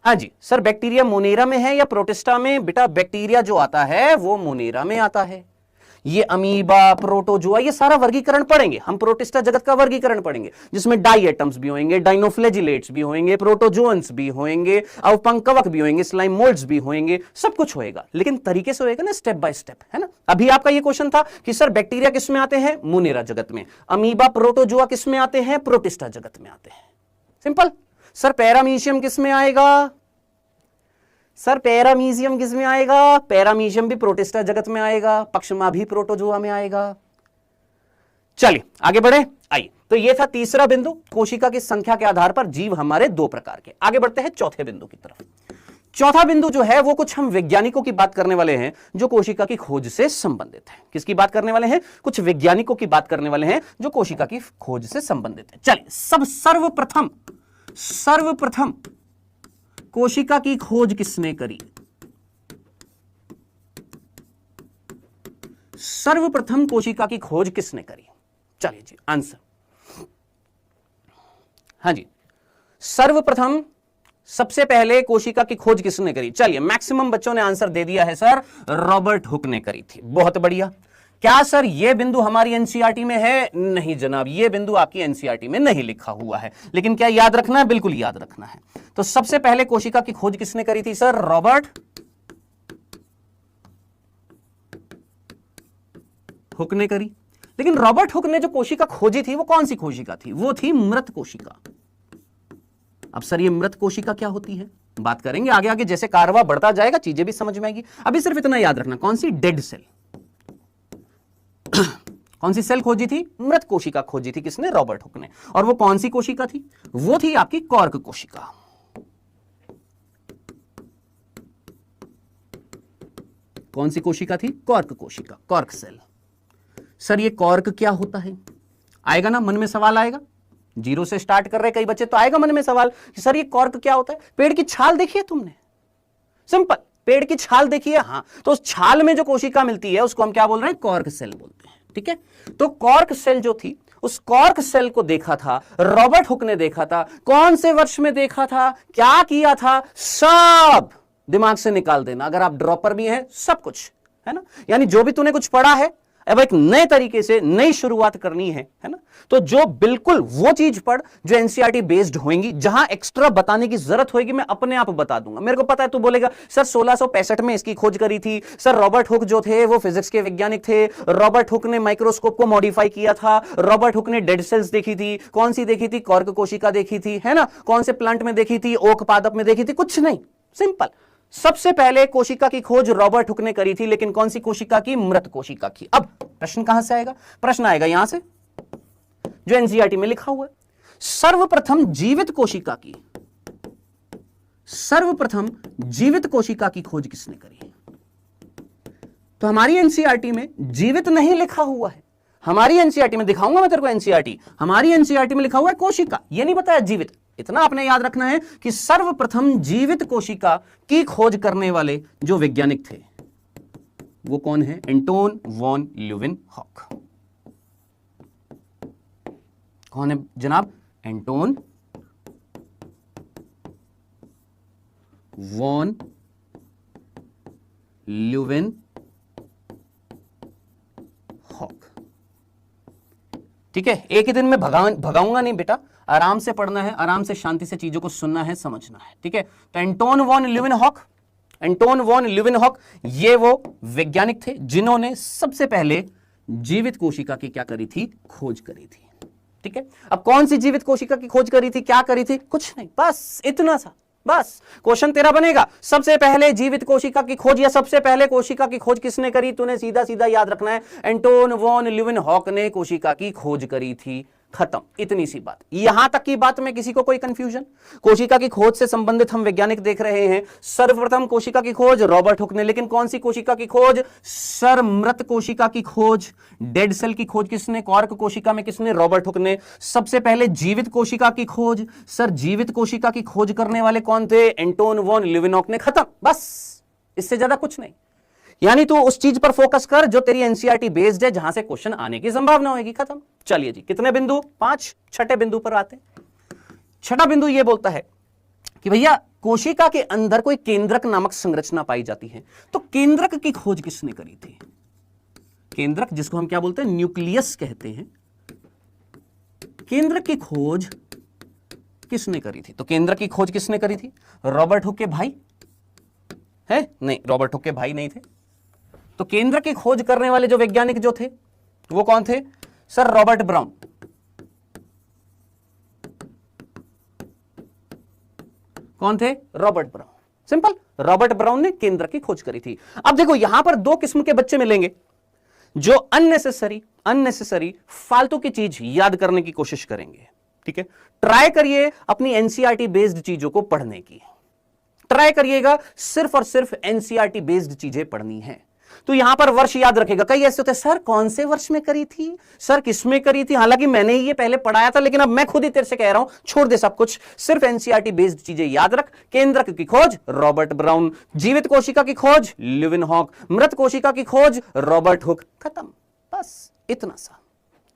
हाँ जी सर, बैक्टीरिया मोनेरा में है या प्रोटिस्टा में? बेटा बैक्टीरिया जो आता है वो मोनेरा में आता है। ये अमीबा, प्रोटोजुआ, ये सारा वर्गीकरण पढ़ेंगे हम। प्रोटिस्टा जगत का वर्गीकरण पढ़ेंगे, जिसमें डाई एटम्स भी होंगे, डाइनोफ्लेजिलेट्स भी होंगे, प्रोटोजोअन्स भी होंगे, अवपंकवक भी होंगे, स्लाइम मोल्ड्स भी होंगे, सब कुछ होएगा, लेकिन तरीके से होएगा ना, स्टेप बाय स्टेप, है ना? अभी आपका ये क्वेश्चन था कि सर बैक्टीरिया किस में आते हैं? मोनेरा जगत में। अमीबा, प्रोटोजुआ किस में आते हैं? प्रोटिस्टा जगत में आते हैं। सिंपल। सर पैरामीशियम किस में आएगा? सर पैरामीशियम किस में आएगा? पैरामीशियम भी प्रोटिस्टा जगत में आएगा। पक्षमा भी प्रोटोजुआ में आएगा। चलिए आगे बढ़े, आइए। तो ये था तीसरा बिंदु, कोशिका की संख्या के आधार पर जीव हमारे 2 प्रकार के। आगे बढ़ते हैं चौथे बिंदु की तरफ। चौथा बिंदु जो है वो कुछ हम वैज्ञानिकों की बात करने वाले हैं जो कोशिका की खोज से संबंधित है। किसकी बात करने वाले हैं? कुछ वैज्ञानिकों की बात करने वाले हैं जो कोशिका की खोज से संबंधित है। चलिए, सर्वप्रथम कोशिका की खोज किसने करी? सर्वप्रथम कोशिका की खोज किसने करी? चलिए जी, आंसर। हां जी, सर्वप्रथम सबसे पहले कोशिका की खोज किसने करी? चलिए, मैक्सिमम बच्चों ने आंसर दे दिया है सर, रॉबर्ट हुक ने करी थी। बहुत बढ़िया। क्या सर ये बिंदु हमारी एनसीईआरटी में है? नहीं जनाब, ये बिंदु आपकी एनसीईआरटी में नहीं लिखा हुआ है, लेकिन क्या याद रखना है? बिल्कुल याद रखना है। तो सबसे पहले कोशिका की खोज किसने करी थी सर? रॉबर्ट हुक ने करी। लेकिन रॉबर्ट हुक ने जो कोशिका खोजी थी वो कौन सी कोशिका थी? वो थी मृत कोशिका। अब सर ये मृत कोशिका क्या होती है? बात करेंगे आगे आगे, जैसे कारवा बढ़ता जाएगा चीजें भी समझ में आएगी। अभी सिर्फ इतना याद रखना, कौन सी? Dead cell. कौन सी सेल खोजी थी? मृत कोशिका खोजी थी। किसने? रॉबर्ट हुक ने। और वो कौन सी कोशिका थी? वो थी आपकी कॉर्क कोशिका। कौन सी कोशिका थी? कॉर्क कोशिका, कॉर्क सेल। सर ये कॉर्क क्या होता है? आएगा ना, मन में सवाल आएगा। जीरो से स्टार्ट कर रहे कई बच्चे, तो आएगा मन में सवाल कि सर ये कॉर्क क्या होता है? पेड़ की छाल देखी है तुमने? सिंपल, पेड़ की छाल देखी है, हाँ, तो उस छाल में जो कोशिका मिलती है उसको हम क्या बोल रहे हैं? कॉर्क सेल बोलते हैं। ठीक है, तो कॉर्क सेल जो थी, उस कॉर्क सेल को देखा था रॉबर्ट हुक ने, देखा था कौन से वर्ष में देखा था, क्या किया था, सब दिमाग से निकाल देना। अगर आप ड्रॉपर भी हैं, सब कुछ है ना, यानी जो भी तूने कुछ पढ़ा है अब एक नए तरीके से नई शुरुआत करनी है ना, तो जो बिल्कुल वो चीज पढ़ जो एनसीईआरटी बेस्ड होंगी, जहां एक्स्ट्रा बताने की जरूरत होगी मैं अपने आप बता दूंगा। मेरे को पता है, तू बोलेगा सर 1665 में इसकी खोज करी थी, सर रॉबर्ट हुक जो थे वो फिजिक्स के वैज्ञानिक थे, रॉबर्ट हुक ने माइक्रोस्कोप को मॉडिफाई किया था, रॉबर्ट हुक ने डेड सेल्स देखी थी, कौन सी देखी थी? कॉर्क कोशिका देखी थी, है ना, कौन से प्लांट में देखी थी? ओक पादप में देखी थी? कुछ नहीं, सिंपल, सबसे पहले कोशिका की खोज रॉबर्ट हुक ने करी थी, लेकिन कौन सी कोशिका की? मृत कोशिका की। अब प्रश्न कहां से आएगा? प्रश्न आएगा यहां से, जो एनसीईआरटी में लिखा हुआ है, सर्वप्रथम जीवित कोशिका की, सर्वप्रथम जीवित कोशिका की खोज किसने करी? तो हमारी एनसीईआरटी में जीवित नहीं लिखा हुआ है, हमारी एनसीईआरटी में, दिखाऊंगा मैं तेरे को एनसीईआरटी, हमारी एनसीईआरटी में लिखा हुआ है कोशिका, ये नहीं बताया जीवित। इतना आपने याद रखना है कि सर्वप्रथम जीवित कोशिका की खोज करने वाले जो वैज्ञानिक थे वो कौन है? Anton von Leeuwenhoek. कौन है जनाब? Anton von Leeuwenhoek. ठीक है, एक ही दिन में भगाऊंगा नहीं बेटा, आराम से पढ़ना है, आराम से शांति से चीजों को सुनना है, समझना है। ठीक है, तो Anton von Leeuwenhoek, Anton von Leeuwenhoek ये वो वैज्ञानिक थे जिन्होंने सबसे पहले जीवित कोशिका की क्या करी थी? खोज करी थी। ठीक है, अब कौन सी जीवित कोशिका की खोज करी थी, क्या करी थी? कुछ नहीं, बस इतना सा। बस क्वेश्चन तेरा बनेगा, सबसे पहले जीवित कोशिका की खोज या सबसे पहले कोशिका की खोज किसने करी? तूने सीधा सीधा याद रखना है, एंटोन वॉन ल्यूवेनहॉक ने कोशिका की खोज करी थी। खत्म, इतनी सी बात। यहां तक की बात में किसी को कोई कंफ्यूजन? कोशिका की खोज से संबंधित हम वैज्ञानिक देख रहे हैं, सर्वप्रथम कोशिका की खोज रॉबर्ट हुक ने, लेकिन कौन सी कोशिका की खोज? सर मृत कोशिका की खोज, डेड सेल की खोज किसने? कॉर्क कोशिका में किसने? रॉबर्ट हुक ने। सबसे पहले जीवित कोशिका की खोज, सर जीवित कोशिका की खोज करने वाले कौन थे? एंटोन वॉन ल्यूवेनहॉक ने। खत्म, बस, इससे ज्यादा कुछ नहीं। यानी तू उस चीज पर फोकस कर जो तेरी एनसीईआरटी बेस्ड है, जहां से क्वेश्चन आने की संभावना होगी। खत्म। चलिए जी, कितने बिंदु? 5। छठे बिंदु पर आते हैं। छठा बिंदु यह बोलता है कि भैया कोशिका के अंदर कोई केंद्रक नामक संरचना पाई जाती है, तो केंद्रक की खोज किसने करी थी? केंद्रक, जिसको हम क्या बोलते हैं? न्यूक्लियस कहते हैं। केंद्रक की खोज किसने करी थी? तो केंद्रक की खोज किसने करी थी? रॉबर्ट हुक के भाई है? नहीं, रॉबर्ट हुक के भाई नहीं थे। तो केंद्र की खोज करने वाले जो वैज्ञानिक जो थे वो कौन थे? Sir Robert brown. कौन थे? Robert brown. Simple, Robert brown ने केंद्र की खोज करी थी। अब देखो यहां पर दो किस्म के बच्चे मिलेंगे जो अननेसेसरी फालतू की चीज याद करने की कोशिश करेंगे। ठीक है, ट्राई करिए अपनी एनसीईआरटी बेस्ड चीजों को पढ़ने की, ट्राई करिएगा सिर्फ और सिर्फ एनसीईआरटी बेस्ड चीजें पढ़नी है। तो यहां पर वर्ष याद रखेगा। कई ऐसे होते हैं, सर कौन से वर्ष में करी थी, सर किसमें करी थी? हालांकि मैंने ही ये पहले पढ़ाया था, लेकिन अब मैं खुद ही तेरे से कह रहा हूं, छोड़ दे सब कुछ, सिर्फ एनसीईआरटी बेस्ड चीजें याद रख। केंद्रक की खोज रॉबर्ट ब्राउन, जीवित कोशिका की खोज ल्यूवेनहॉक, मृत कोशिका की खोज रॉबर्ट हुक। खत्म, बस इतना सा।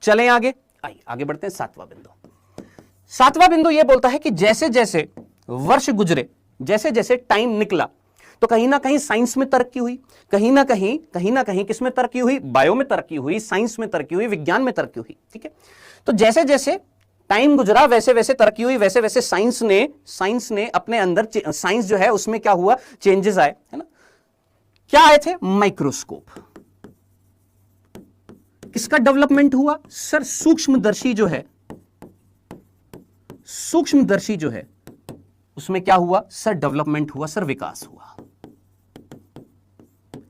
चलें आगे, आइए आगे बढ़ते हैं। सातवां बिंदु। सातवां बिंदु यह बोलता है कि जैसे जैसे वर्ष गुजरे, जैसे जैसे टाइम निकला, तो कहीं ना कहीं साइंस में तरक्की हुई, कहीं ना कहीं किस में तरक्की हुई? बायो में तरक्की हुई, साइंस में तरक्की हुई, विज्ञान में तरक्की हुई। ठीक है, तो जैसे जैसे टाइम गुजरा वैसे वैसे तरक्की हुई, वैसे वैसे साइंस ने अपने अंदर, साइंस जो है उसमें क्या हुआ? चेंजेस आए, है ना। क्या आए थे? माइक्रोस्कोप। किसका डेवलपमेंट हुआ? सर सूक्ष्मदर्शी जो है, सूक्ष्मदर्शी जो है उसमें क्या हुआ? सर डेवलपमेंट हुआ, सर विकास हुआ।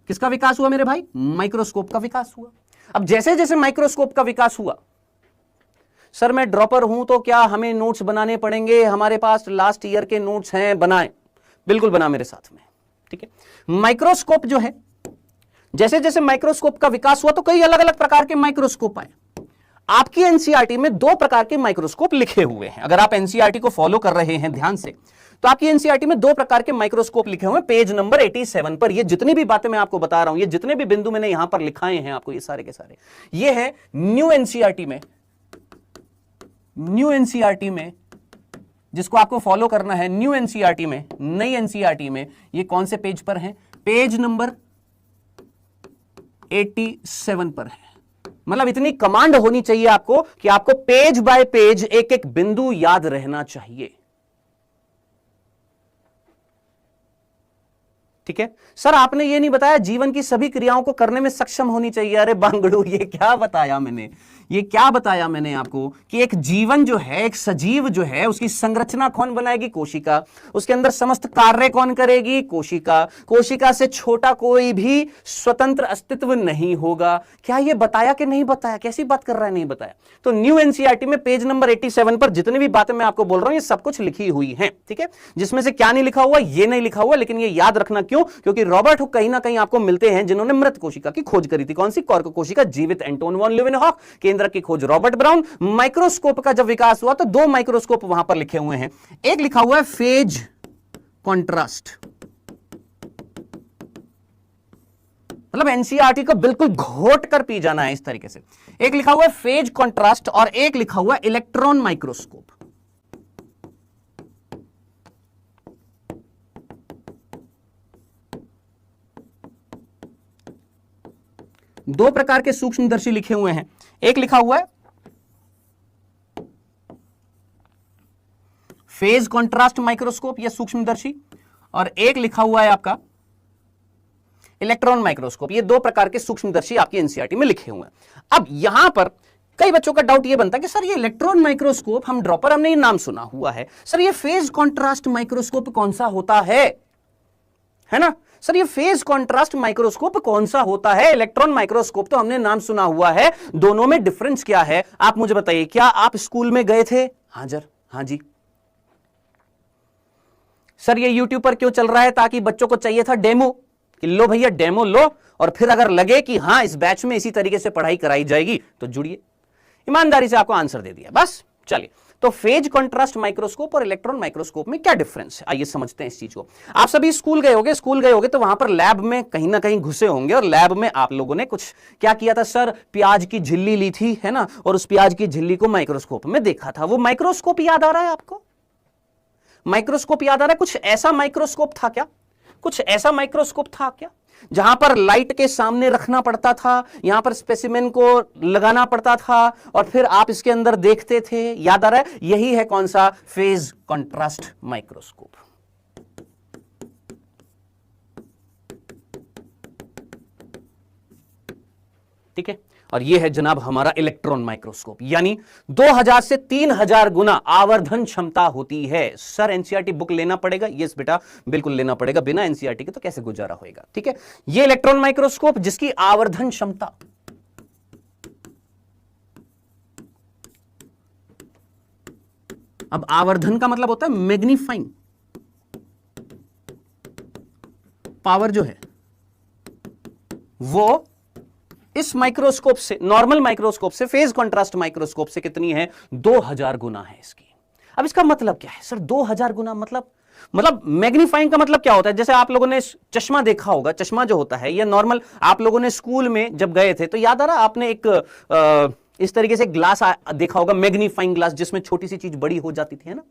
किसका विकास हुआ मेरे भाई? माइक्रोस्कोप का विकास हुआ। अब जैसे जैसे माइक्रोस्कोप का विकास हुआ, सर मैं ड्रॉपर हूं तो क्या हमें नोट्स बनाने पड़ेंगे? हमारे पास लास्ट ईयर के नोट्स हैं, बनाएं। बिल्कुल बना मेरे साथ में। ठीक है, माइक्रोस्कोप जो है जैसे जैसे माइक्रोस्कोप का विकास हुआ तो कई अलग अलग प्रकार के माइक्रोस्कोप आए। आपकी एनसीईआरटी में 2 प्रकार के माइक्रोस्कोप लिखे हुए हैं। अगर आप एनसीईआरटी को फॉलो कर रहे हैं ध्यान से, तो आपकी एनसीईआरटी में 2 प्रकार के माइक्रोस्कोप लिखे हुए हैं पेज नंबर 87 पर। ये जितनी भी बातें मैं आपको बता रहा हूं, ये जितने भी बिंदु मैंने यहां पर लिखाए हैं आपको, ये सारे के सारे, ये है न्यू एनसीईआरटी में, जिसको आपको फॉलो करना है। न्यू एनसीईआरटी में, नई एनसीईआरटी में, ये कौन से पेज पर है? पेज नंबर 87 पर है। मतलब इतनी कमांड होनी चाहिए आपको कि आपको पेज बाय पेज एक एक बिंदु याद रहना चाहिए। ठीक है सर, आपने ये नहीं बताया जीवन की सभी क्रियाओं को करने में सक्षम होनी चाहिए। अरे बांगड़ू, ये क्या बताया मैंने? ये क्या बताया मैंने आपको कि एक जीवन जो है, एक सजीव जो है, उसकी संरचना कौन बनाएगी? कोशिका। उसके अंदर समस्त कार्य कौन करेगी? कोशिका। कोशिका से छोटा कोई भी स्वतंत्र अस्तित्व नहीं होगा। क्या ये बताया कि नहीं बताया? कैसी बात कर रहा है, नहीं बताया? तो न्यू एनसीईआरटी में पेज नंबर 87 पर जितनी भी बातें मैं आपको बोल रहा हूं, ये सब कुछ लिखी हुई है। ठीक है, जिसमें से क्या नहीं लिखा हुआ, ये नहीं लिखा हुआ, लेकिन ये याद रखना क्यों? क्योंकि रॉबर्ट हुक कहीं ना कहीं आपको मिलते हैं जिन्होंने मृत कोशिका की खोज करी थी। कौन सी? कॉर्क कोशिका। जीवित एंटोन वॉन ल्यूवेनहॉक। केंद्रक की खोज रॉबर्ट ब्राउन। माइक्रोस्कोप का जब विकास हुआ तो 2 माइक्रोस्कोप वहां पर लिखे हुए हैं। एक लिखा हुआ है फेज कॉन्ट्रास्ट, मतलब एनसीईआरटी को बिल्कुल घोट कर पी जाना है इस तरीके से। एक लिखा हुआ है फेज कॉन्ट्रास्ट और एक लिखा हुआ है इलेक्ट्रॉन माइक्रोस्कोप। दो प्रकार के सूक्ष्मदर्शी लिखे हुए हैं। एक लिखा हुआ है फेज कॉन्ट्रास्ट माइक्रोस्कोप या सूक्ष्मदर्शी, और एक लिखा हुआ है आपका इलेक्ट्रॉन माइक्रोस्कोप। ये 2 प्रकार के सूक्ष्मदर्शी आपकी एनसीईआरटी में लिखे हुए हैं। अब यहां पर कई बच्चों का डाउट ये बनता है कि सर ये इलेक्ट्रॉन माइक्रोस्कोप, हम ड्रॉपर, हमने ये नाम सुना हुआ है, सर ये फेज कॉन्ट्रास्ट माइक्रोस्कोप कौन सा होता है ना? सर ये फेज कॉन्ट्रास्ट माइक्रोस्कोप कौन सा होता है? इलेक्ट्रॉन माइक्रोस्कोप तो हमने नाम सुना हुआ है, दोनों में डिफरेंस क्या है आप मुझे बताइए। क्या आप स्कूल में गए थे? हाजिर, हाँ जी। सर ये यूट्यूब पर क्यों चल रहा है? ताकि बच्चों को चाहिए था डेमो, कि लो भैया डेमो लो, और फिर अगर लगे कि हां इस बैच में इसी तरीके से पढ़ाई कराई जाएगी तो जुड़िए। ईमानदारी से आपको आंसर दे दिया बस। चलिए, तो फेज कॉन्ट्रास्ट माइक्रोस्कोप और इलेक्ट्रॉन माइक्रोस्कोप में क्या डिफरेंस है, आइए समझते हैं इस चीज को। आप सभी स्कूल गए होगे तो वहां पर लैब में कहीं ना कहीं घुसे होंगे, और लैब में आप लोगों ने कुछ क्या किया था? सर प्याज की झिल्ली ली थी, है ना, और उस प्याज की झिल्ली को माइक्रोस्कोप में देखा था। वो माइक्रोस्कोप याद आ रहा है आपको? माइक्रोस्कोप याद आ रहा है? कुछ ऐसा माइक्रोस्कोप था क्या? कुछ ऐसा माइक्रोस्कोप था क्या जहां पर लाइट के सामने रखना पड़ता था, यहां पर स्पेसिमेन को लगाना पड़ता था और फिर आप इसके अंदर देखते थे? याद आ रहा है? यही है कौन सा? Phase contrast microscope. ठीक है, और यह है जनाब हमारा इलेक्ट्रॉन माइक्रोस्कोप, यानी 2000 से 3000 गुना आवर्धन क्षमता होती है। सर एनसीईआरटी बुक लेना पड़ेगा? यस बेटा, बिल्कुल लेना पड़ेगा, बिना एनसीईआरटी के तो कैसे गुजारा होएगा। ठीक है, यह इलेक्ट्रॉन माइक्रोस्कोप जिसकी आवर्धन क्षमता, अब आवर्धन का मतलब होता है मैग्नीफाइंग पावर जो है वो इस माइक्रोस्कोप से, नॉर्मल माइक्रोस्कोप से, फेज कॉन्ट्रास्ट माइक्रोस्कोप से कितनी है? 2000 गुना है इसकी। अब इसका मतलब क्या है सर? 2000 गुना मतलब मैग्नीफाइंग का मतलब क्या होता है? जैसे आप लोगों ने चश्मा देखा होगा, चश्मा जो होता है, या नॉर्मल आप लोगों ने स्कूल में जब गए थे तो याद आ रहा आपने एक इस तरीके से ग्लास देखा होगा, मैग्नीफाइंग ग्लास, जिसमें छोटी सी चीज बड़ी हो जाती थी, है ना?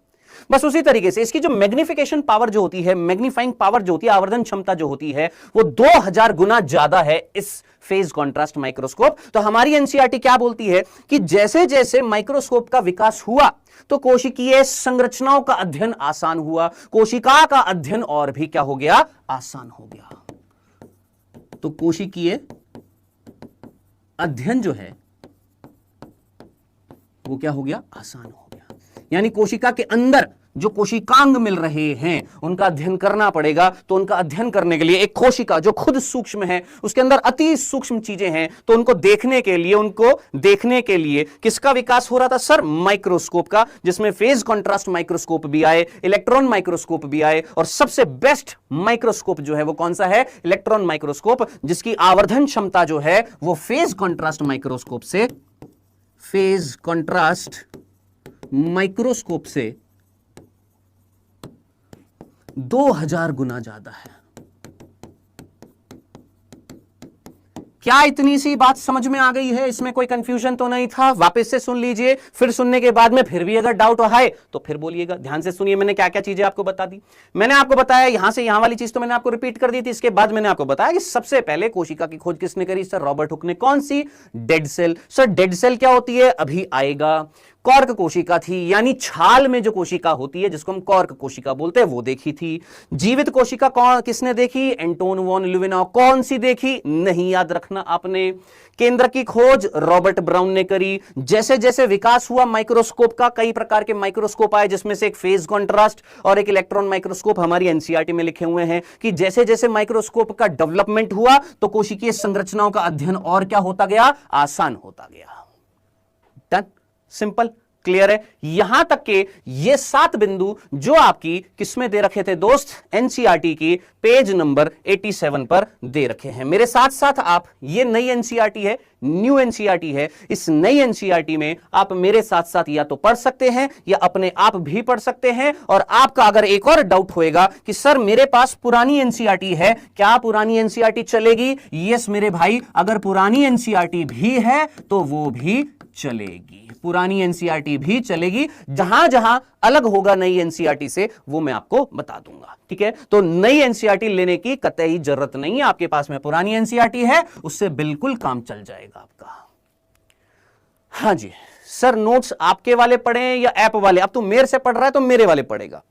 बस उसी तरीके से इसकी जो मैग्निफिकेशन पावर जो होती है, मैग्नीफाइंग पावर जो होती है, आवर्धन क्षमता जो होती है, वो 2000 गुना ज्यादा है इस फेज कॉन्ट्रास्ट माइक्रोस्कोप। तो हमारी एनसीईआरटी क्या बोलती है कि जैसे जैसे माइक्रोस्कोप का विकास हुआ तो कोशिकीय संरचनाओं का अध्ययन आसान हुआ, कोशिका का अध्ययन और भी क्या हो गया? आसान हो गया। तो कोशिकीय अध्ययन जो है वो क्या हो गया? आसान हो गया। यानी कोशिका के अंदर जो कोशिकांग मिल रहे हैं उनका अध्ययन करना पड़ेगा। तो उनका अध्ययन करने के लिए एक कोशिका जो खुद सूक्ष्म है, उसके अंदर अति सूक्ष्म चीजें हैं, तो उनको देखने के लिए किसका विकास हो रहा था सर? माइक्रोस्कोप का, जिसमें फेज कॉन्ट्रास्ट माइक्रोस्कोप भी आए, इलेक्ट्रॉन माइक्रोस्कोप भी आए, और सबसे बेस्ट माइक्रोस्कोप जो है वो कौन सा है? इलेक्ट्रॉन माइक्रोस्कोप, जिसकी आवर्धन क्षमता जो है वो फेज कॉन्ट्रास्ट माइक्रोस्कोप से 2000 गुना ज्यादा है। क्या इतनी सी बात समझ में आ गई है? इसमें कोई कंफ्यूजन तो नहीं था? वापस से सुन लीजिए, फिर सुनने के बाद में फिर भी अगर डाउट आए तो फिर बोलिएगा। ध्यान से सुनिए, मैंने क्या क्या चीजें आपको बता दी। मैंने आपको बताया यहां से यहां वाली चीज तो मैंने आपको रिपीट कर दी थी। इसके बाद मैंने आपको बताया कि सबसे पहले कोशिका की खोज किसने करी सर? रॉबर्ट हुक ने। कौन सी? Dead cell. Sir dead cell क्या होती है? अभी आएगा। कॉर्क कोशिका थी, यानी छाल में जो कोशिका होती है जिसको हम कॉर्क कोशिका बोलते हैं, वो देखी थी। जीवित कोशिका कौन किसने देखी? Anton van Leeuwenhoek. कौन सी देखी? नहीं याद रखना आपने। केंद्र की खोज रॉबर्ट ब्राउन ने करी। जैसे जैसे विकास हुआ माइक्रोस्कोप का, कई प्रकार के माइक्रोस्कोप आए, जिसमें से एक फेज कॉन्ट्रास्ट और एक इलेक्ट्रॉन माइक्रोस्कोप हमारी एनसीईआरटी में लिखे हुए हैं कि जैसे जैसे माइक्रोस्कोप का डेवलपमेंट हुआ तो कोशिकीय संरचनाओं का अध्ययन और क्या होता गया? आसान होता गया। डन, सिंपल, क्लियर है? यहां तक के ये 7 बिंदु जो आपकी किसमें दे रखे थे दोस्त? एनसीईआरटी की पेज नंबर 87 पर दे रखे हैं। मेरे साथ साथ आप, ये नई एनसीईआरटी है, न्यू एनसीईआरटी है, इस नई एनसीईआरटी में आप मेरे साथ साथ या तो पढ़ सकते हैं या अपने आप भी पढ़ सकते हैं। और आपका अगर एक और डाउट होएगा कि सर मेरे पास पुरानी एनसीईआरटी है, क्या पुरानी एनसीईआरटी चलेगी? यस मेरे भाई, अगर पुरानी एनसीईआरटी भी है तो वो भी चलेगी। पुरानी एनसीईआरटी भी चलेगी। जहां जहां अलग होगा नई एनसीईआरटी से वो मैं आपको बता दूंगा। ठीक है, तो नई एनसीईआरटी लेने की कतई जरूरत नहीं है। आपके पास में पुरानी एनसीईआरटी है, उससे बिल्कुल काम चल जाएगा आपका। हाँ जी सर, नोट्स आपके वाले पढ़े या ऐप वाले? अब तू मेरे से पढ़ रहा है तो मेरे वाले पढ़ेगा।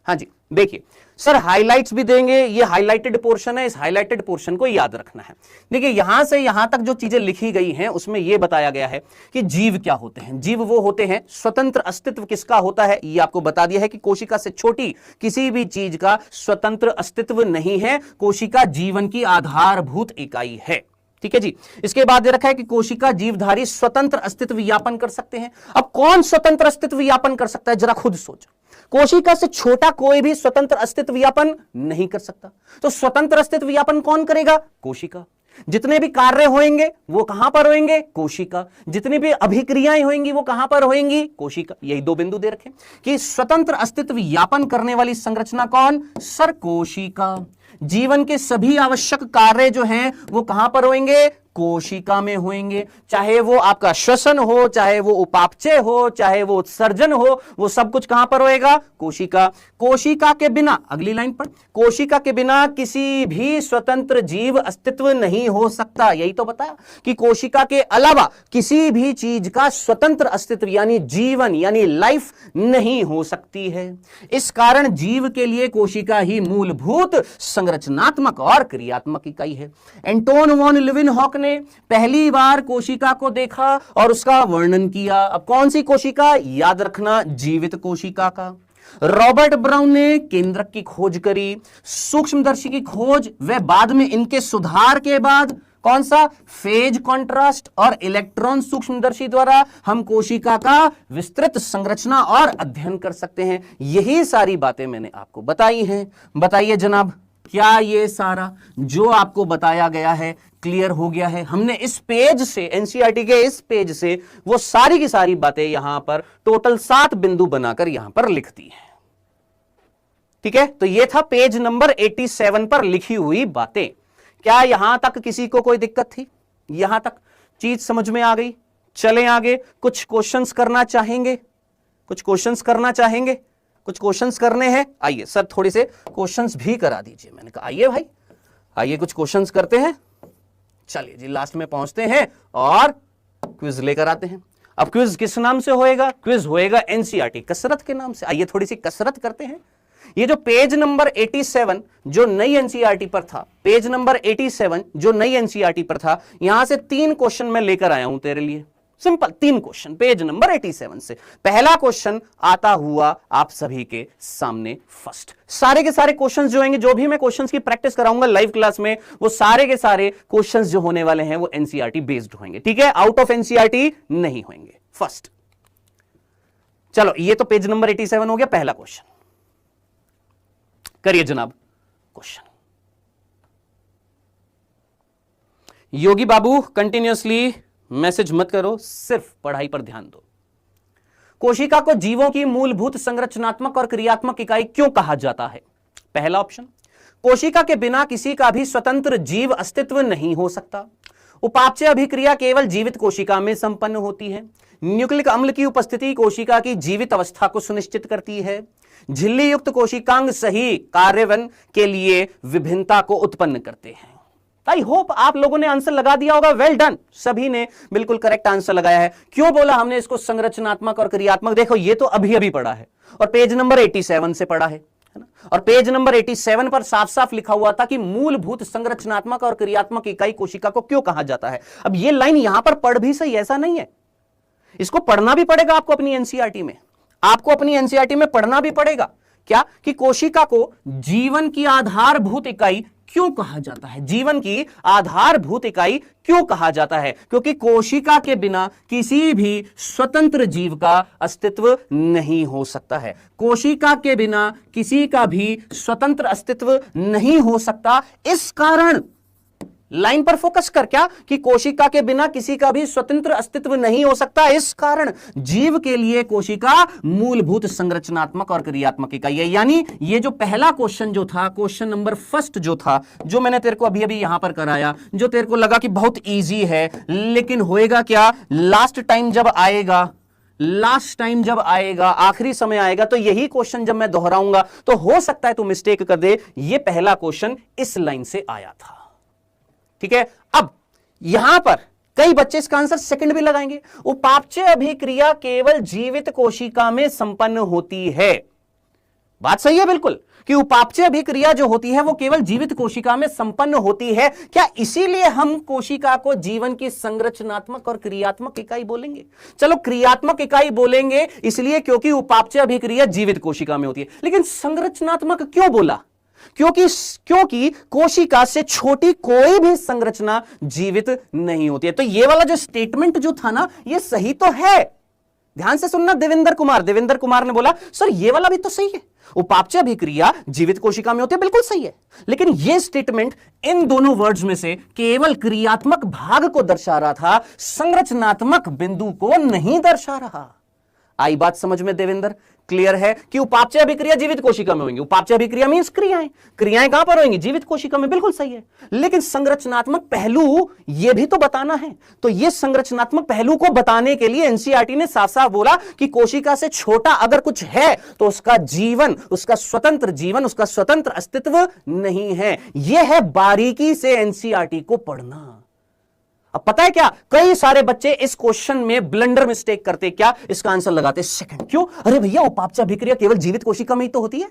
हाँ जी, देखिए सर हाइलाइट्स भी देंगे, ये हाइलाइटेड पोर्शन है, इस हाइलाइटेड पोर्शन को याद रखना है। देखिए यहां से यहां तक जो चीजें लिखी गई हैं उसमें यह बताया गया है कि जीव क्या होते हैं। जीव वो होते हैं, स्वतंत्र अस्तित्व किसका होता है ये आपको बता दिया है कि कोशिका से छोटी किसी भी चीज का स्वतंत्र अस्तित्व नहीं है। कोशिका जीवन की आधारभूत इकाई है। ठीक है जी। इसके बाद दे रखा है कि कोशिका जीवधारी स्वतंत्र अस्तित्व यापन कर सकते हैं। अब कौन स्वतंत्र अस्तित्व यापन कर सकता है जरा खुद सोचो। कोशिका से छोटा कोई भी स्वतंत्र अस्तित्व यापन नहीं कर सकता। तो स्वतंत्र अस्तित्व यापन कौन करेगा? कोशिका। जितने भी कार्य होंगे वो कहां पर होंगे? कोशिका। जितनी भी अभिक्रियाएं होंगी वो कहां पर होंगी? कोशिका। यही 2 बिंदु दे रखे कि स्वतंत्र अस्तित्व यापन करने वाली संरचना कौन? सर कोशिका। जीवन के सभी आवश्यक कार्य जो हैं वो कहां पर होंगे? कोशिका में होंगे। चाहे वो आपका श्वसन हो, चाहे वो उपापचय हो, चाहे वो उत्सर्जन हो, वो सब कुछ कहां पर होएगा? कोशिका। कोशिका के बिना, अगली लाइन पर, कोशिका के बिना किसी भी स्वतंत्र जीव अस्तित्व नहीं हो सकता। यही तो बताया कि कोशिका के अलावा किसी भी चीज का स्वतंत्र अस्तित्व यानी जीवन यानी लाइफ नहीं हो सकती है। इस कारण जीव के लिए कोशिका ही मूलभूत संरचनात्मक और क्रियात्मक इकाई है। एंटोन वॉन ल्यूवेनहॉक ने पहली बार कोशिका को देखा और उसका वर्णन किया। अब कौन सी कोशिका? याद रखना, जीवित कोशिका का। रॉबर्ट ब्राउन ने केंद्रक की खोज करी, सूक्ष्मदर्शी की खोज व बाद में इनके सुधार के बाद कौन सा? फेज कॉन्ट्रास्ट और इलेक्ट्रॉन सूक्ष्मदर्शी द्वारा हम कोशिका का विस्तृत संरचना और अध्ययन कर सकते हैं। यही सारी बातें मैंने आपको बताई हैं। बताइए जनाब, क्या ये सारा जो आपको बताया गया है क्लियर हो गया है? हमने इस पेज से, एनसीईआरटी के इस पेज से वो सारी की सारी बातें यहां पर टोटल 7 बिंदु बनाकर यहां पर लिख दी है। ठीक है, तो ये था पेज नंबर 87 पर लिखी हुई बातें। क्या यहां तक किसी को कोई दिक्कत थी? यहां तक चीज समझ में आ गई? चलें आगे। कुछ क्वेश्चंस करना चाहेंगे? कुछ क्वेश्चंस करना चाहेंगे? कुछ क्वेश्चंस करने हैं? आइए सर थोड़े से क्वेश्चंस भी करा दीजिए। मैंने कहा आइए भाई, आइए कुछ क्वेश्चंस करते हैं। चलिए जी, लास्ट में पहुंचते हैं और क्विज लेकर आते हैं। अब क्विज किस नाम से होएगा? क्विज होएगा एनसीईआरटी कसरत के नाम से। आइए थोड़ी सी कसरत करते हैं। ये जो पेज नंबर 87 जो नई एनसीईआरटी पर था, पेज नंबर 87 जो नई एनसीईआरटी पर था, यहां से 3 क्वेश्चन मैं लेकर आया हूं तेरे लिए। सिंपल 3 क्वेश्चन पेज नंबर 87 से। पहला क्वेश्चन आता हुआ आप सभी के सामने फर्स्ट। सारे के सारे क्वेश्चंस जो होंगे, जो भी मैं क्वेश्चंस की प्रैक्टिस कराऊंगा लाइव क्लास में, वो सारे के सारे क्वेश्चंस जो होने वाले हैं वो एनसीईआरटी बेस्ड होंगे, ठीक है, आउट ऑफ एनसीईआरटी नहीं होंगे। फर्स्ट, चलो ये तो पेज नंबर 87 हो गया। पहला क्वेश्चन करिए जनाब। क्वेश्चन, योगी बाबू कंटिन्यूअसली मैसेज मत करो, सिर्फ पढ़ाई पर ध्यान दो। कोशिका को जीवों की मूलभूत संरचनात्मक और क्रियात्मक इकाई क्यों कहा जाता है? पहला ऑप्शन, कोशिका के बिना किसी का भी स्वतंत्र जीव अस्तित्व नहीं हो सकता। उपापचय अभिक्रिया केवल जीवित कोशिका में संपन्न होती है। न्यूक्लिक अम्ल की उपस्थिति कोशिका की जीवित अवस्था को सुनिश्चित करती है। झिल्ली युक्त कोशिकांग सही कार्यान्वयन के लिए विभिन्नता को उत्पन्न करते हैं। आई होप आप लोगों ने आंसर लगा दिया होगा। वेल डन, सभी ने बिल्कुल करेक्ट आंसर लगाया है। क्यों बोला हमने इसको संरचनात्मक और क्रियात्मक? देखो ये तो अभी अभी पढ़ा है और पेज नंबर 87 से पढ़ा है ना, और पेज नंबर 87 पर साफ साफ लिखा हुआ था कि मूलभूत संरचनात्मक और क्रियात्मक इकाई कोशिका को क्यों कहा जाता है। अब ये लाइन यहां पर पढ़ भी सही, ऐसा नहीं है, इसको पढ़ना भी पड़ेगा आपको अपनी एनसीईआरटी में, आपको अपनी एनसीईआरटी में पढ़ना भी पड़ेगा। क्या कि कोशिका को जीवन की आधारभूत इकाई क्यों कहा जाता है? जीवन की आधारभूत इकाई क्यों कहा जाता है? क्योंकि कोशिका के बिना किसी भी स्वतंत्र जीव का अस्तित्व नहीं हो सकता है। कोशिका के बिना किसी का भी स्वतंत्र अस्तित्व नहीं हो सकता। इस कारण लाइन पर फोकस कर, क्या कि कोशिका के बिना किसी का भी स्वतंत्र अस्तित्व नहीं हो सकता। इस कारण जीव के लिए कोशिका मूलभूत संरचनात्मक और क्रियात्मक इकाई है। यानी ये जो पहला क्वेश्चन जो था, क्वेश्चन नंबर फर्स्ट जो था, जो मैंने तेरे को अभी अभी यहां पर कराया, जो तेरे को लगा कि बहुत इजी है, लेकिन होएगा क्या, लास्ट टाइम जब आएगा, आखिरी समय आएगा, तो यही क्वेश्चन जब मैं दोहराऊंगा तो हो सकता है तू मिस्टेक कर दे। ये पहला क्वेश्चन इस लाइन से आया था, ठीक है। अब यहां पर कई बच्चे इसका आंसर सेकंड भी लगाएंगे। उपापचय अभिक्रिया केवल जीवित कोशिका में संपन्न होती है। बात सही है बिल्कुल, कि उपापचय अभिक्रिया जो होती है वो केवल जीवित कोशिका में संपन्न होती है। क्या इसीलिए हम कोशिका को जीवन की संरचनात्मक और क्रियात्मक इकाई बोलेंगे? चलो क्रियात्मक इकाई बोलेंगे इसलिए क्योंकि उपापचय अभिक्रिया जीवित कोशिका में होती है। लेकिन संरचनात्मक क्यों बोला? क्योंकि कोशिका से छोटी कोई भी संरचना जीवित नहीं होती है। तो ये वाला जो स्टेटमेंट जो था ना, ये सही तो है। ध्यान से सुनना। देवेंद्र कुमार ने बोला सर ये वाला भी तो सही है, उपापचय अभिक्रिया जीवित कोशिका में होती है, बिल्कुल सही है। लेकिन ये स्टेटमेंट इन दोनों वर्ड्स में से केवल क्रियात्मक भाग को दर्शा रहा था, संरचनात्मक बिंदु को नहीं दर्शा रहा। आई बात समझ में देवेंद्र? क्लियर है कि उपापचय अभिक्रिया जीवित कोशिका में होंगी। उपापचय अभिक्रिया मींस क्रियाएं कहां पर होंगी? जीवित कोशिका में, बिल्कुल सही है। लेकिन संरचनात्मक पहलू ये भी तो बताना है। तो ये संरचनात्मक पहलू को बताने के लिए एनसीईआरटी ने साफ साफ बोला कि कोशिका से छोटा अगर कुछ है तो उसका जीवन, उसका स्वतंत्र जीवन, उसका स्वतंत्र अस्तित्व नहीं है। यह है बारीकी से एनसीईआरटी को पढ़ना। अब पता है क्या, कई सारे बच्चे इस क्वेश्चन में ब्लंडर मिस्टेक करते, क्या इसका आंसर लगाते सेकंड। क्यों? अरे भैया उपापचय अभिक्रिया केवल जीवित कोशिका में ही तो होती है।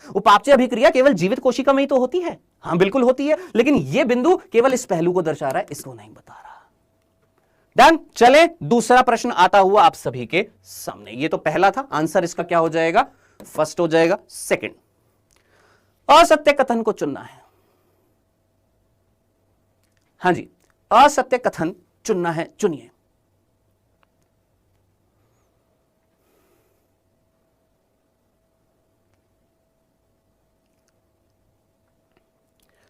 उपापचय अभिक्रिया केवल जीवित कोशिका में ही तो होती है। हां बिल्कुल होती है, लेकिन यह बिंदु केवल इस पहलू को दर्शा रहा है, इसको नहीं बता रहा। डन। चले दूसरा प्रश्न आता हुआ आप सभी के सामने। ये तो पहला था, आंसर इसका क्या हो जाएगा? फर्स्ट हो जाएगा। सेकंड, असत्य कथन को चुनना है। हां जी, असत्य कथन चुनना है, चुनिए।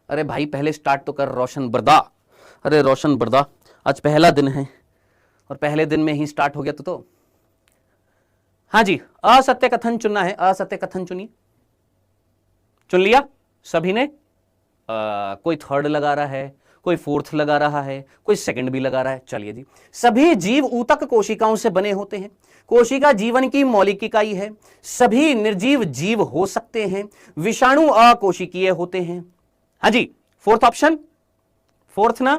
अरे भाई पहले स्टार्ट तो कर रोशन बरदा। अरे रोशन बरदा, आज पहला दिन है और पहले दिन में ही स्टार्ट हो गया तो। हाँ जी, असत्य कथन चुनना है। असत्य कथन चुनिए। चुन लिया सभी ने? कोई थर्ड लगा रहा है, कोई फोर्थ लगा रहा है, कोई सेकंड भी लगा रहा है। चलिए जी। सभी जीव ऊतक कोशिकाओं से बने होते हैं। कोशिका जीवन की मौलिक इकाई है। सभी निर्जीव जीव हो सकते हैं। विषाणु अकोशिकीय होते हैं। हाँ जी, फोर्थ ऑप्शन, फोर्थ ना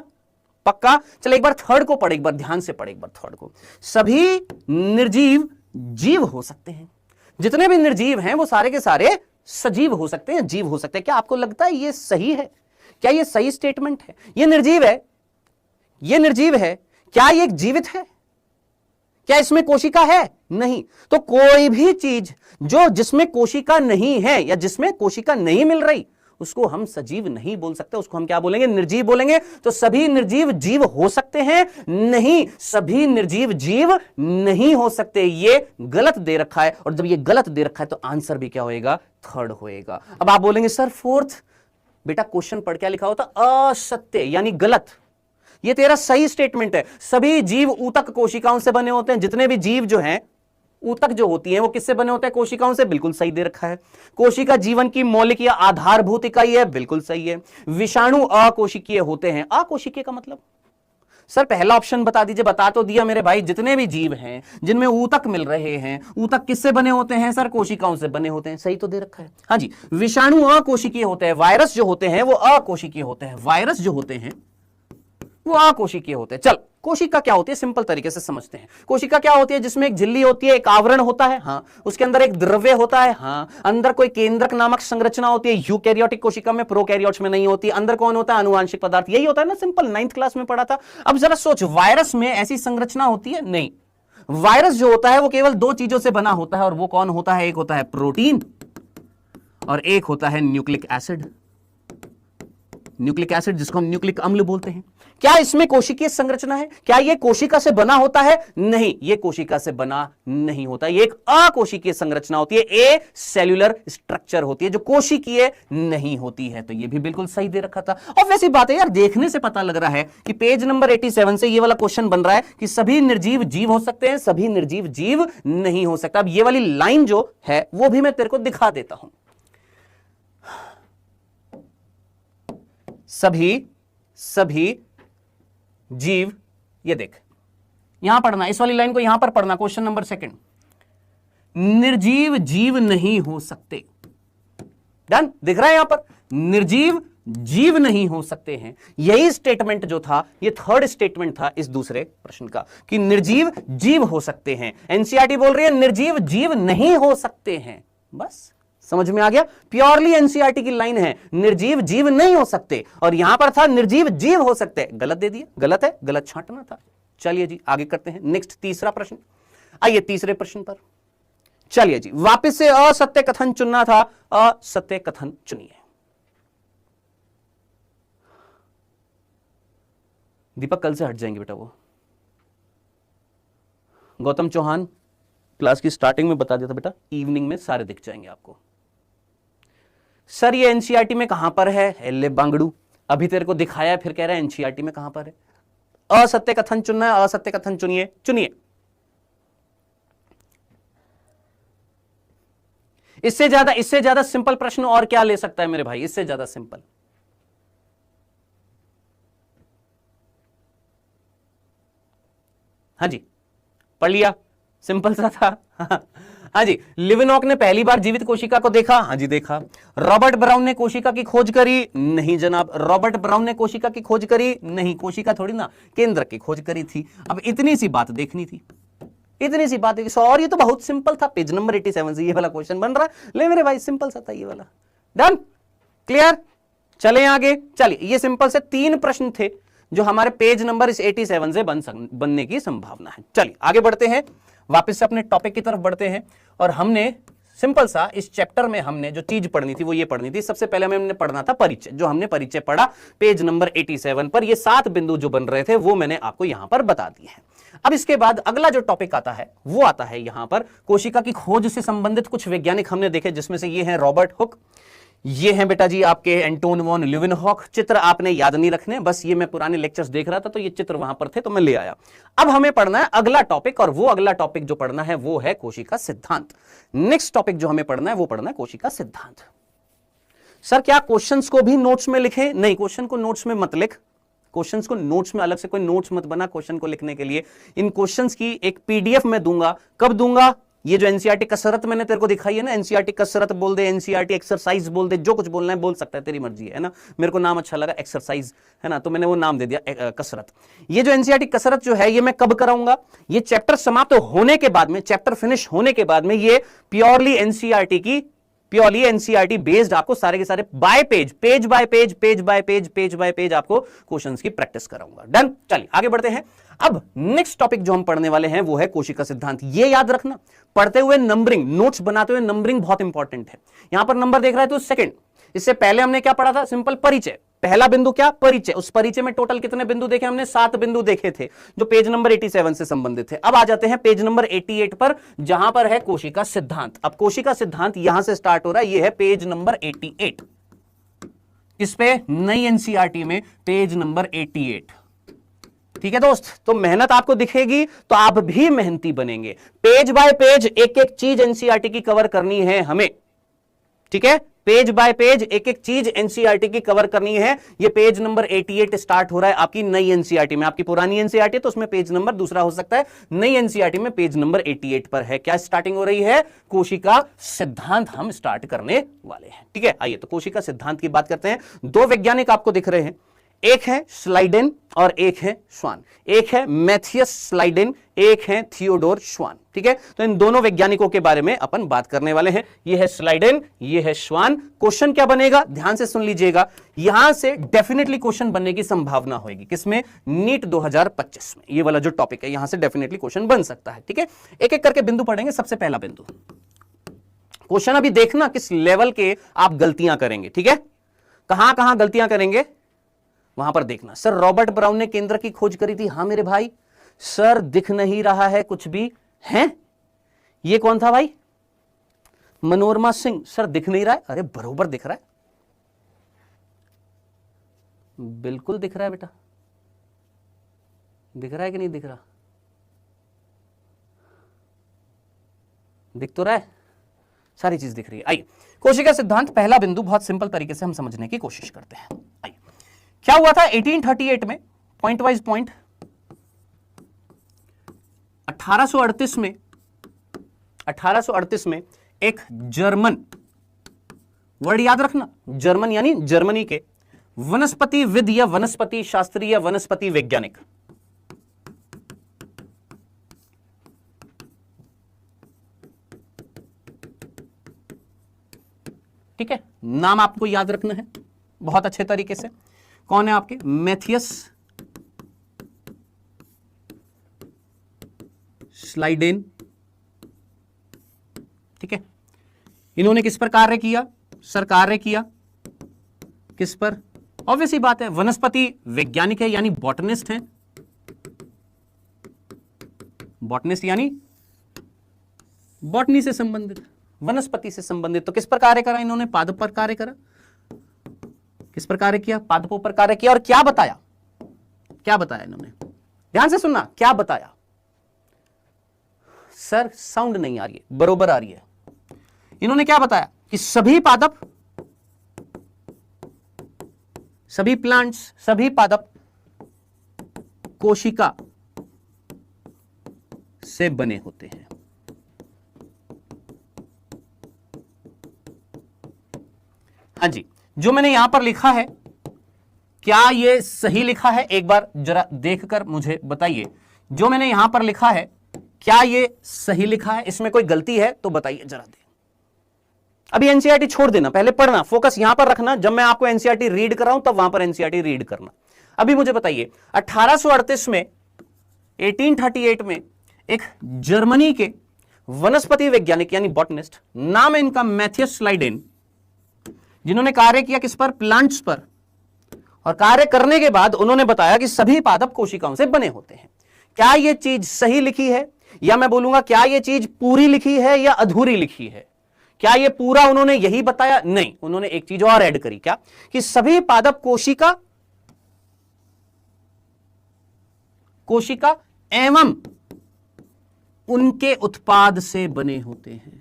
पक्का? चलो एक बार थर्ड को पढ़े, एक बार ध्यान से पढ़े, एक बार थर्ड को। सभी निर्जीव जीव हो सकते हैं। जितने भी निर्जीव हैं वो सारे के सारे सजीव हो सकते हैं, जीव हो सकते हैं। क्या आपको लगता है ये सही है? क्या ये सही स्टेटमेंट है? ये निर्जीव है, ये निर्जीव है, क्या ये एक जीवित है? क्या इसमें कोशिका है? नहीं। तो कोई भी चीज जो जिसमें कोशिका नहीं है या जिसमें कोशिका नहीं मिल रही, उसको हम सजीव नहीं बोल सकते, उसको हम क्या बोलेंगे? निर्जीव बोलेंगे। तो सभी निर्जीव जीव हो सकते हैं? नहीं, सभी निर्जीव जीव नहीं हो सकते। ये गलत दे रखा है, और जब ये गलत दे रखा है तो आंसर भी क्या होएगा? थर्ड होएगा। अब आप बोलेंगे सर फोर्थ, बेटा क्वेश्चन पढ़ क्या लिखा होता? असत्य यानी गलत। ये तेरा सही स्टेटमेंट है। सभी जीव ऊतक कोशिकाओं से बने होते हैं। जितने भी जीव जो हैं, ऊतक जो होती हैं, वो किससे बने होते हैं? कोशिकाओं से। बिल्कुल सही दे रखा है। कोशिका जीवन की मौलिक या आधारभूत इकाई है। बिल्कुल सही है। विषाणु अकोशिकीय होते हैं। अकोशिकीय का मतलब? सर पहला ऑप्शन बता दीजिए। बता तो दिया मेरे भाई, जितने भी जीव हैं जिनमें ऊतक मिल रहे हैं, ऊतक किससे बने होते हैं? सर कोशिकाओं से बने होते हैं। सही तो दे रखा है। हाँ जी, विषाणु अकोशिकीय होते हैं। वायरस जो होते हैं वो अकोशिकीय होते हैं। वायरस जो होते हैं वो अकोशिकीय होते हैं। चल, कोशिका क्या होती है? सिंपल तरीके से समझते हैं। कोशिका क्या होती है? जिसमें एक झिल्ली होती है, एक आवरण होता है, हाँ, उसके अंदर एक द्रव्य होता है, हाँ, अंदर कोई केंद्रक नामक संरचना होती है। यूकैरियोटिक कोशिका में, प्रोकैरियोट्स में नहीं होती। अंदर कौन होता है? अनुवांशिक पदार्थ। यही होता है ना, सिंपल 9th क्लास में पढ़ा था। अब जरा सोच, वायरस में ऐसी संरचना होती है? नहीं। वायरस जो होता है वो केवल दो चीजों से बना होता है, और वो कौन होता है? एक होता है प्रोटीन और एक होता है न्यूक्लिक एसिड। न्यूक्लिक एसिड जिसको हम न्यूक्लिक अम्ल बोलते हैं। क्या इसमें कोशिकीय संरचना है? क्या यह कोशिका से बना होता है? नहीं, यह कोशिका से बना नहीं होता। यह एक अकोशिकीय संरचना होती है, ए सेल्यूलर स्ट्रक्चर होती है, जो कोशिकीय नहीं होती है। तो यह भी बिल्कुल सही दे रखा था। और वैसी बात है यार, देखने से पता लग रहा है कि पेज नंबर 87 से यह वाला क्वेश्चन बन रहा है कि सभी निर्जीव जीव हो सकते हैं, सभी निर्जीव जीव नहीं हो सकता। अब यह वाली लाइन जो है वो भी मैं तेरे को दिखा देता हूं। सभी जीव, ये देख, यहां पढ़ना, इस वाली लाइन को यहां पर पढ़ना, क्वेश्चन नंबर 2। निर्जीव जीव नहीं हो सकते। डन? दिख रहा है यहां पर? निर्जीव जीव नहीं हो सकते हैं। यही स्टेटमेंट जो था, ये थर्ड स्टेटमेंट था इस दूसरे प्रश्न का, कि निर्जीव जीव हो सकते हैं। एनसीईआरटी बोल रही है निर्जीव जीव नहीं हो सकते हैं। बस समझ में आ गया? प्योरली एनसीईआरटी की लाइन है, निर्जीव जीव नहीं हो सकते, और यहां पर था निर्जीव जीव हो सकते। गलत दे दिया। गलत है, गलत छांटना था। चलिए जी आगे करते हैं। नेक्स्ट तीसरा प्रश्न। आइए तीसरे प्रश्न पर। चलिए जी, वापस से असत्य कथन चुनना था। असत्य कथन चुनिए। दीपक कल से हट जाएंगे बेटा। वो गौतम चौहान क्लास की स्टार्टिंग में बता दिया था बेटा, इवनिंग में सारे दिख जाएंगे आपको। सर ये एनसीईआरटी में कहां पर है? एल्ले बांगड़ू, अभी तेरे को दिखाया, फिर कह रहा है एनसीईआरटी में कहां पर है? असत्य कथन चुनना है। असत्य कथन चुनिए। चुनिए। इससे ज्यादा सिंपल प्रश्न और क्या ले सकता है मेरे भाई? इससे ज्यादा सिंपल। हाँ जी, पढ़ लिया, सिंपल सा था। हाँ जी, लिविनॉक ने पहली बार जीवित कोशिका को देखा? हाँ जी देखा। रॉबर्ट ब्राउन ने कोशिका की खोज करी? नहीं जनाब, रॉबर्ट ब्राउन ने कोशिका की खोज करी नहीं, कोशिका थोड़ी ना, केंद्र की खोज करी थी। अब इतनी सी बात देखनी थी, इतनी सी बात। सॉर ये तो बहुत सिंपल था, पेज नंबर 87 से ये वाला क्वेश्चन बन रहा है। ले मेरे भाई, सिंपल सा था ये वाला। डन? क्लियर? चले आगे। चलिए, ये सिंपल से 3 प्रश्न थे जो हमारे पेज नंबर इस 87 से बनने की संभावना है। चलिए आगे बढ़ते हैं, वापस से अपने टॉपिक की तरफ बढ़ते हैं। और हमने सिंपल सा इस चैप्टर में हमने जो चीज पढ़नी थी वो ये पढ़नी थी। सबसे पहले हमने पढ़ना था परिचय। जो हमने परिचय पढ़ा पेज नंबर 87 पर, ये 7 बिंदु जो बन रहे थे वो मैंने आपको यहां पर बता दिए हैं। अब इसके बाद अगला जो टॉपिक आता है वो आता है यहां पर कोशिका की खोज से संबंधित कुछ वैज्ञानिक हमने देखे, जिसमें से ये हैं रॉबर्ट हुक, ये हैं बेटा जी आपके एंटोन वॉन ल्यूवेनहॉक। चित्र आपने याद नहीं रखने, बस ये मैं पुराने लेक्चर्स देख रहा था तो ये चित्र वहां पर थे तो मैं ले आया। अब हमें पढ़ना है अगला टॉपिक, और वो अगला टॉपिक जो पढ़ना है वो है कोशिका सिद्धांत। नेक्स्ट टॉपिक जो हमें पढ़ना है वो पढ़ना है कोशिका सिद्धांत। सर क्या क्वेश्चंस को भी नोट्स में लिखें? नहीं, क्वेश्चन को नोट्स में मत लिख। क्वेश्चंस को नोट्स में अलग से कोई नोट्स मत बना क्वेश्चन को लिखने के लिए। इन क्वेश्चंस की एक पीडीएफ मैं दूंगा। कब दूंगा? ये जो एनसीईआरटी कसरत मैंने तेरे को दिखाई है ना, एनसीईआरटी कसरत बोल दे, एनसीईआरटी एक्सरसाइज बोल दे, जो कुछ बोलना है बोल सकता है, तेरी मर्जी है ना। मेरे को नाम अच्छा लगा एक्सरसाइज, है ना, तो मैंने वो नाम दे दिया कसरत। ये जो एनसीईआरटी कसरत जो है ये मैं कब कराऊंगा? ये चैप्टर समाप्त होने के बाद में, चैप्टर फिनिश होने के बाद में ये प्योरली एनसीईआरटी बेस्ड आपको सारे के सारे बाय पेज बाय पेज आपको क्वेश्चंस की प्रैक्टिस कराऊंगा। डन? चलिए आगे बढ़ते हैं। अब नेक्स्ट टॉपिक जो हम पढ़ने वाले हैं वो है कोशिका सिद्धांत। ये याद रखना, पढ़ते हुए नंबरिंग, नोट्स बनाते हुए नंबरिंग बहुत इंपॉर्टेंट है। यहां पर नंबर देख रहा है तो सेकंड। इससे पहले हमने क्या पढ़ा था? सिंपल परिचय। पहला बिंदु क्या? परिचय। उस परिचय में टोटल कितने बिंदु देखे हमने? 7 बिंदु देखे थे जो पेज नंबर 87 से संबंधित थे। अब आ जाते हैं पेज नंबर 88 पर, जहां पर है कोशिका सिद्धांत। अब कोशिका सिद्धांत यहां से स्टार्ट हो रहा है, ये है पेज नंबर 88। इस पे नई एनसीईआरटी में पेज नंबर 88। ठीक है दोस्त, तो मेहनत आपको दिखेगी तो आप भी मेहनती बनेंगे। पेज बाय पेज एक एक चीज एनसीईआरटी की कवर करनी है हमें। ठीक है, पेज बाय पेज एक एक चीज एनसीईआरटी की कवर करनी है। ये पेज नंबर 88 स्टार्ट हो रहा है आपकी नई एनसीईआरटी में। आपकी पुरानी एनसीईआरटी तो उसमें पेज नंबर दूसरा हो सकता है, नई एनसीईआरटी में पेज नंबर 88 पर है। क्या स्टार्टिंग हो रही है? कोशिका सिद्धांत हम स्टार्ट करने वाले हैं। ठीक है, आइए तो कोशिका सिद्धांत की बात करते हैं। दो वैज्ञानिक आपको दिख रहे हैं, एक है स्लाइडेन और एक है श्वान। एक है मैथियस स्लाइडेन, एक है थियोडोर श्वान। ठीक है, तो इन दोनों वैज्ञानिकों के बारे में अपन बात करने वाले हैं। ये है स्लाइडेन, ये है श्वान। क्वेश्चन क्या बनेगा? ध्यान से सुन लीजिएगा, यहां से डेफिनेटली क्वेश्चन बनने की संभावना होगी। किसमें? नीट 2025 में। ये वाला जो टॉपिक है यहां से डेफिनेटली क्वेश्चन बन सकता है। ठीक है, एक एक करके बिंदु पढ़ेंगे। सबसे पहला बिंदु, क्वेश्चन अभी देखना किस लेवल के आप गलतियां करेंगे। ठीक है, कहां कहां गलतियां करेंगे वहां पर देखना। सर रॉबर्ट ब्राउन ने केंद्र की खोज करी थी। हां मेरे भाई। सर दिख नहीं रहा है कुछ भी है। ये कौन था भाई? मनोरमा सिंह। सर दिख नहीं रहा है। अरे बरोबर दिख रहा है, बिल्कुल दिख रहा है बेटा। दिख रहा है कि नहीं दिख रहा? दिख तो रहा है, सारी चीज दिख रही है। आइए, कोशिका सिद्धांत पहला बिंदु बहुत सिंपल तरीके से हम समझने की कोशिश करते हैं। आइए, क्या हुआ था 1838 में? Point wise point. 1838 में एक जर्मन, वर्ड याद रखना, जर्मन यानी जर्मनी के वनस्पतिविद या वनस्पति शास्त्री या वनस्पति वैज्ञानिक, ठीक है, नाम आपको याद रखना है बहुत अच्छे तरीके से। कौन है आपके? Matthias Schleiden. ठीक है, इन्होंने किस पर कार्य किया? सर कार्य किया किस पर? ऑब्वियस ही बात है, वनस्पति वैज्ञानिक है यानी बॉटनिस्ट हैं। बॉटनिस्ट यानी बॉटनी से संबंधित, वनस्पति से संबंधित। तो किस पर कार्य करा इन्होंने? पादप पर कार्य करा। किस पर कार्य किया? पादपों पर कार्य किया। और क्या बताया? क्या बताया इन्होंने? ध्यान से सुनना, क्या बताया? सर साउंड नहीं आ रही है, बरोबर आ रही है। इन्होंने क्या बताया कि सभी पादप, सभी प्लांट्स, सभी पादप कोशिका से बने होते हैं। हाँ जी, जो मैंने यहां पर लिखा है क्या ये सही लिखा है? एक बार जरा देखकर मुझे बताइए, जो मैंने यहां पर लिखा है क्या ये सही लिखा है? इसमें कोई गलती है तो बताइए जरा दे। अभी एनसीईआरटी छोड़ देना, पहले पढ़ना, फोकस यहां पर रखना। जब मैं आपको एनसीईआरटी रीड कर रहा हूं तब वहां पर एनसीईआरटी रीड करना। अभी मुझे बताइए 1838 में, 1838 में एक जर्मनी के वनस्पति वैज्ञानिक यानी बॉटनिस्ट, नाम है इनका मैथियस स्लाइडेन, जिन्होंने कार्य किया किस पर? प्लांट्स पर। और कार्य करने के बाद उन्होंने बताया कि सभी पादप कोशिकाओं से बने होते हैं। क्या यह चीज सही लिखी है, या मैं बोलूंगा क्या यह चीज पूरी लिखी है या अधूरी लिखी है? क्या यह पूरा उन्होंने यही बताया? नहीं, उन्होंने एक चीज और ऐड करी। क्या? कि सभी पादप कोशिका एवं उनके उत्पाद से बने होते हैं।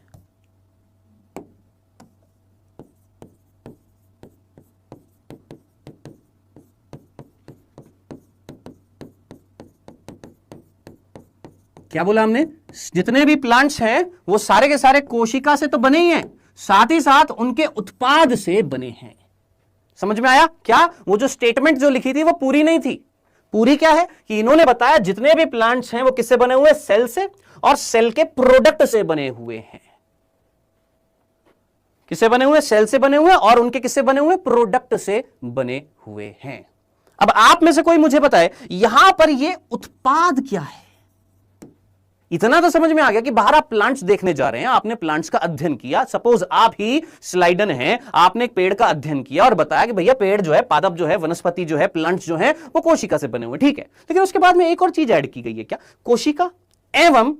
क्या बोला हमने? जितने भी प्लांट्स हैं वो सारे के सारे कोशिका से तो बने ही हैं, साथ ही साथ उनके उत्पाद से बने हैं। समझ में आया? क्या वो जो स्टेटमेंट जो लिखी थी वो पूरी नहीं थी। पूरी क्या है कि इन्होंने बताया जितने भी प्लांट्स हैं वो किससे बने हुए? सेल से, और सेल के प्रोडक्ट से बने हुए हैं। किससे बने हुए? सेल से बने हुए, और उनके किससे बने हुए? प्रोडक्ट से बने हुए हैं। अब आप में से कोई मुझे बताए यहां पर ये उत्पाद क्या है। इतना तो समझ में आ गया कि बाहर आप प्लांट्स देखने जा रहे हैं, आपने प्लांट्स का अध्ययन किया। सपोज आप ही स्लाइडन हैं, आपने एक पेड़ का अध्ययन किया और बताया कि भैया पेड़ जो है, पादप जो है, वनस्पति जो है, प्लांट्स जो है वो कोशिका से बने हुए, ठीक है। लेकिन उसके बाद में एक और चीज ऐड की गई है, क्या? कोशिका एवं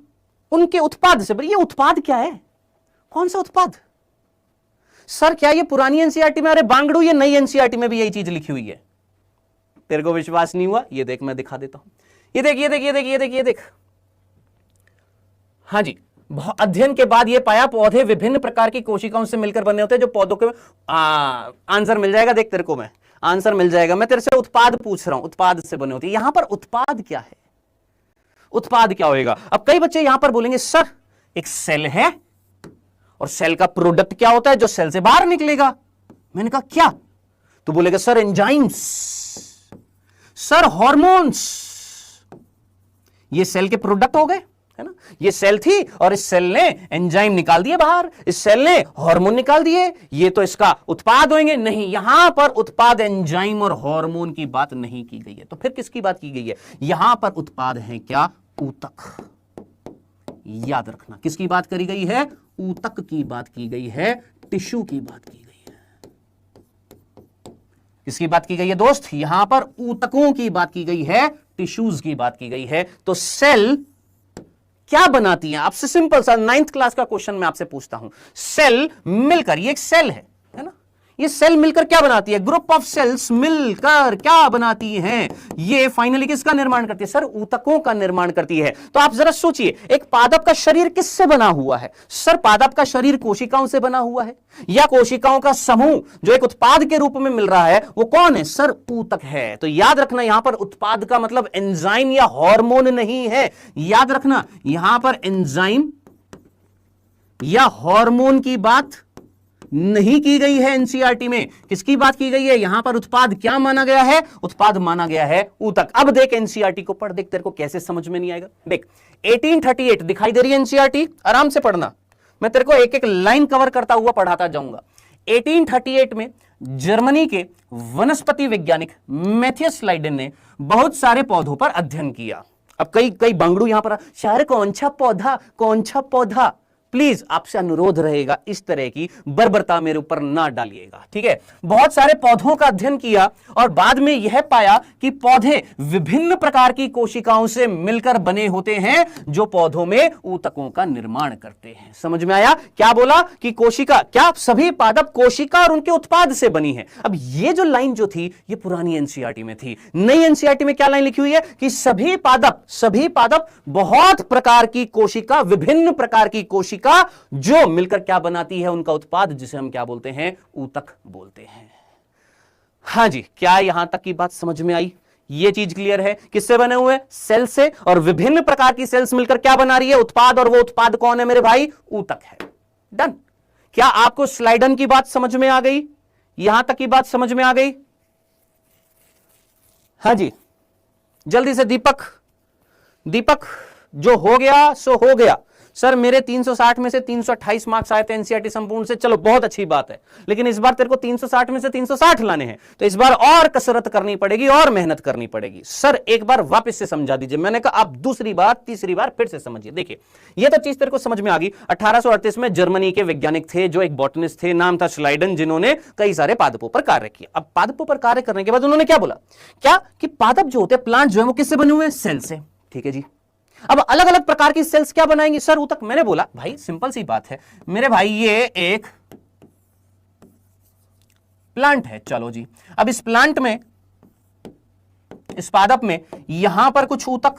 उनके उत्पाद से बने। ये उत्पाद क्या है? कौन सा उत्पाद? सर क्या ये पुरानी एनसीईआरटी में, अरे बांगड़ू ये नई एनसीईआरटी में भी यही चीज लिखी हुई है। तेरे को विश्वास नहीं हुआ? ये देख, मैं दिखा देता हूं। ये देख, ये देख, ये देख, ये देख, ये देख। हाँ जी, अध्ययन के बाद यह पाया पौधे विभिन्न प्रकार की कोशिकाओं से मिलकर बने होते हैं जो पौधों के आंसर मिल जाएगा। देख तेरे को मैं आंसर मिल जाएगा। मैं तेरे से उत्पाद पूछ रहा हूं, उत्पाद से बने होते हैं। यहां पर उत्पाद क्या है? उत्पाद क्या होएगा? अब कई बच्चे यहां पर बोलेंगे सर एक सेल है और सेल का प्रोडक्ट क्या होता है जो सेल से बाहर निकलेगा। मैंने कहा क्या? तो बोलेगा सर एंजाइम्स, सर हार्मोन्स। ये सेल के प्रोडक्ट हो गए, है ना। ये सेल थी और इस सेल ने एंजाइम निकाल दिए बाहर, इस सेल ने हार्मोन निकाल दिए, ये तो इसका उत्पाद होंगे। नहीं, यहां पर उत्पाद एंजाइम और हार्मोन की बात नहीं की गई है। तो फिर किसकी बात की गई है? यहां पर उत्पाद है क्या? ऊतक। याद रखना, किसकी बात करी गई है? ऊतक की बात की गई है, टिश्यू की बात की गई है। किसकी बात की गई है दोस्त? यहां पर ऊतकों की बात की गई है, टिश्यूज की बात की गई है। तो सेल क्या बनाती है? आपसे सिंपल सा 9th क्लास का क्वेश्चन मैं आपसे पूछता हूं। सेल मिलकर, ये एक सेल है ना, ये सेल मिलकर क्या बनाती है? ग्रुप ऑफ सेल्स मिलकर क्या बनाती हैं? ये फाइनली किसका निर्माण करती है? सर ऊतकों का निर्माण करती है। तो आप जरा सोचिए, एक पादप का शरीर किससे बना हुआ है? सर पादप का शरीर कोशिकाओं से बना हुआ है, या कोशिकाओं का समूह जो एक उत्पाद के रूप में मिल रहा है वो कौन है? सर ऊतक है। तो याद रखना, यहां पर उत्पाद का मतलब एंजाइम या हार्मोन नहीं है। याद रखना, यहां पर एंजाइम या हार्मोन की बात नहीं की गई है एनसीईआरटी में। किसकी बात की गई है? यहां पर उत्पाद क्या माना गया है? उत्पाद माना गया है ऊतक। अब देख एनसीईआरटी को पढ़, देख तेरे को कैसे समझ में नहीं आएगा। देख 1838 दिखाई दे रही है एनसीईआरटी, आराम से पढ़ना। मैं तेरे को एक एक लाइन कवर करता हुआ पढ़ाता जाऊंगा। 1838 में जर्मनी के वनस्पति वैज्ञानिक मैथियस लाइडेन ने बहुत सारे पौधों पर अध्ययन किया। अब कई बांगड़ू यहां पर, शायर कौन सा पौधा, कौन सा पौधा। प्लीज आपसे अनुरोध रहेगा, इस तरह की बर्बरता मेरे ऊपर ना डालिएगा, ठीक है। बहुत सारे पौधों का अध्ययन किया और बाद में यह पाया कि पौधे विभिन्न प्रकार की कोशिकाओं से मिलकर बने होते हैं जो पौधों में ऊतकों का निर्माण करते हैं। समझ में आया? क्या बोला कि कोशिका, क्या सभी पादप कोशिका और उनके उत्पाद से बनी है। अब ये जो लाइन जो थी ये पुरानी एनसीईआरटी में थी। नई एनसीईआरटी में क्या लाइन लिखी हुई है कि सभी पादप बहुत प्रकार की कोशिका, विभिन्न प्रकार की कोशिका जो मिलकर क्या बनाती है? उनका उत्पाद, जिसे हम क्या बोलते हैं? ऊतक बोलते हैं। हां जी, क्या यहां तक की बात समझ में आई? ये चीज क्लियर है? किससे बने हुए? सेल से, और विभिन्न प्रकार की सेल्स मिलकर क्या बना रही है? उत्पाद। और वो उत्पाद कौन है मेरे भाई? ऊतक है। डन। क्या आपको स्लाइडन की बात समझ में आ गई? यहां तक की बात समझ में आ गई? हां जी, जल्दी से दीपक जो हो गया सो हो गया। सर मेरे 360 में से 328 मार्क्स आए थे एनसीईआरटी संपूर्ण से। चलो बहुत अच्छी बात है, लेकिन इस बार तेरे को 360 में से 360 लाने हैं, तो इस बार और कसरत करनी पड़ेगी और मेहनत करनी पड़ेगी। सर एक बार वापस से समझा दीजिए। मैंने कहा आप दूसरी बार तीसरी बार फिर से समझिए। देखिए ये तो चीज तेरे को समझ में आ गई। 1838 में जर्मनी के वैज्ञानिक थे जो एक बॉटनिस्ट थे, नाम था स्लाइडन, जिन्होंने कई सारे पादपों पर कार्य किया। अब पादपों पर कार्य करने के बाद उन्होंने क्या बोला? क्या कि पादप जो होते हैं, प्लांट जो है, वो किससे बने हुए हैं? सेल से। ठीक है जी। अब अलग अलग प्रकार की सेल्स क्या बनाएंगे? सर ऊतक। मैंने बोला भाई सिंपल सी बात है मेरे भाई, ये एक प्लांट है। चलो जी, अब इस प्लांट में, इस पादप में यहां पर कुछ ऊतक,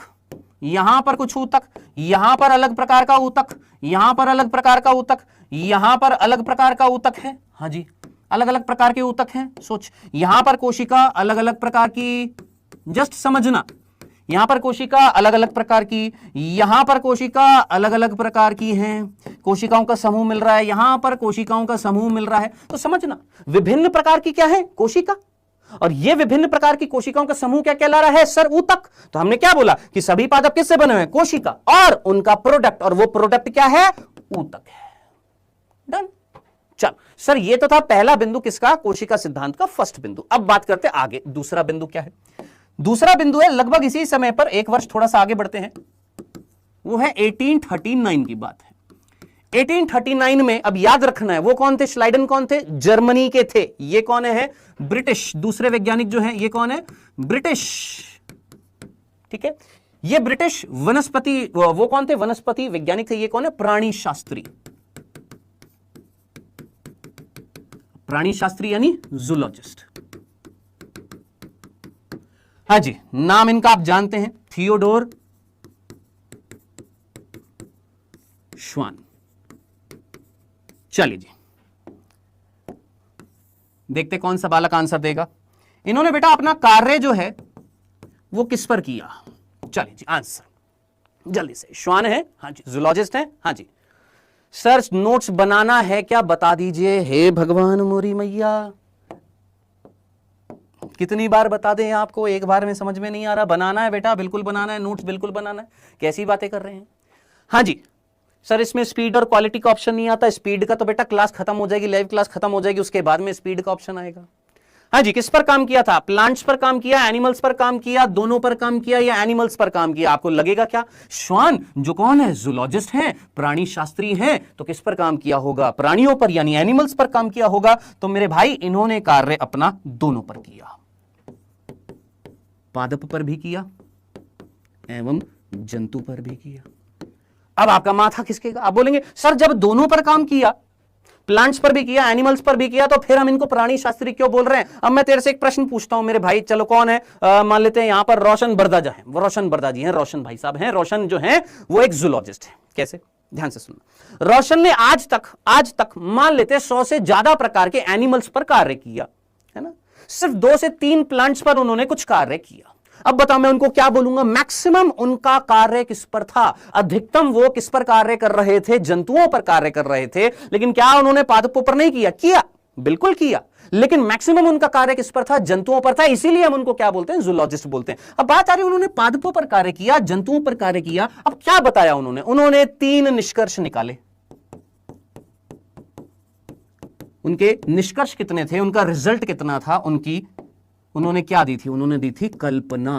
यहां पर कुछ ऊतक, यहां पर अलग प्रकार का ऊतक, यहां पर अलग प्रकार का ऊतक, यहां पर अलग प्रकार का ऊतक है। हाँ जी, अलग अलग प्रकार के ऊतक हैं। सोच, यहां पर कोशिका अलग अलग प्रकार की, जस्ट समझना, यहां पर कोशिका अलग अलग प्रकार की, यहां पर कोशिका अलग अलग प्रकार की हैं, कोशिकाओं का समूह मिल रहा है, यहां पर कोशिकाओं का समूह मिल रहा है। तो समझना, विभिन्न प्रकार की क्या है? कोशिका। और ये विभिन्न प्रकार की कोशिकाओं का समूह क्या कहला रहा है? सर ऊतक। तो हमने क्या बोला कि सभी पादप किससे बने हुए हैं? कोशिका और उनका प्रोडक्ट, और वो प्रोडक्ट क्या है? ऊतक है। डन। चलो सर, ये तो था पहला बिंदु किसका, कोशिका सिद्धांत का फर्स्ट बिंदु। अब बात करते हैं आगे, दूसरा बिंदु क्या है। दूसरा बिंदु है लगभग इसी समय पर, एक वर्ष थोड़ा सा आगे बढ़ते हैं, वो है 1839 की बात है। 1839 में अब याद रखना है वो कौन थे, श्लाइडन कौन थे, जर्मनी के थे। ये कौन है, ब्रिटिश। दूसरे वैज्ञानिक जो है ये कौन है, ब्रिटिश। ठीक है, ये ब्रिटिश वनस्पति, वो कौन थे, वनस्पति वैज्ञानिक थे। ये कौन है, प्राणी शास्त्री। प्राणी शास्त्री यानी जूलॉजिस्ट। हाँ जी, नाम इनका आप जानते हैं, थियोडोर श्वान। चलिए जी, देखते कौन सा बालक आंसर देगा। इन्होंने बेटा अपना कार्य जो है वो किस पर किया। चलिए जी, आंसर जल्दी से। श्वान है, हाँ जी, जूलॉजिस्ट है, हाँ जी। सर नोट्स बनाना है क्या, बता दीजिए। हे भगवान मोरी मैया, कितनी बार बता दें आपको, एक बार में समझ में नहीं आ रहा। बनाना है बेटा, बिल्कुल बनाना है, नोट्स बिल्कुल बनाना है। कैसी बातें कर रहे हैं। हाँ जी सर, इसमें स्पीड और क्वालिटी का ऑप्शन नहीं आता। स्पीड का तो बेटा क्लास खत्म हो जाएगी, लाइव क्लास खत्म हो जाएगी, उसके बाद में स्पीड का ऑप्शन आएगा। हाँ जी, किस पर काम किया था, प्लांट्स पर काम किया, एनिमल्स पर काम किया, दोनों पर काम किया या एनिमल्स पर काम किया। आपको लगेगा क्या, श्वान जो कौन है, जूलॉजिस्ट हैं, प्राणी शास्त्री हैं, तो किस पर काम किया होगा, प्राणियों पर यानी एनिमल्स पर काम किया होगा। तो मेरे भाई इन्होंने कार्य अपना दोनों पर किया, पादप पर भी किया एवं जंतु पर भी किया। अब आपका माथा खिसकेगा, आप बोलेंगे सर जब दोनों पर काम किया, प्लांट्स पर भी किया, एनिमल्स पर भी किया, तो फिर हम इनको प्राणी शास्त्री क्यों बोल रहे हैं। अब मैं तेरे से एक प्रश्न पूछता हूं मेरे भाई, चलो कौन है, मान लेते हैं यहां पर रोशन बरदा जो है, वो रोशन बरदा जी हैं, रोशन भाई साहब हैं। रोशन जो है वो एक जूलॉजिस्ट है। कैसे, ध्यान से सुनना। रोशन ने आज तक मान लेते 100 से ज्यादा प्रकार के एनिमल्स पर कार्य किया, है ना। सिर्फ 2 से 3 प्लांट्स पर उन्होंने कुछ कार्य किया। अब बताओ मैं उनको क्या बोलूंगा, मैक्सिमम उनका कार्य किस पर था, अधिकतम वो किस पर कार्य कर रहे थे, जंतुओं पर कार्य कर रहे थे। लेकिन क्या उन्होंने पादपों पर नहीं किया, किया, बिल्कुल किया, लेकिन मैक्सिमम उनका कार्य किस पर था, जंतुओं पर था। इसीलिए हम उनको क्या बोलते हैं, जूलॉजिस्ट बोलते हैं। अब बात आ रही है उन्होंने पादपों पर कार्य किया, जंतुओं पर कार्य किया। अब क्या बताया उन्होंने 3 निष्कर्ष निकाले। उनके निष्कर्ष कितने थे, उनका रिजल्ट कितना था, उन्होंने क्या दी थी, उन्होंने दी थी कल्पना,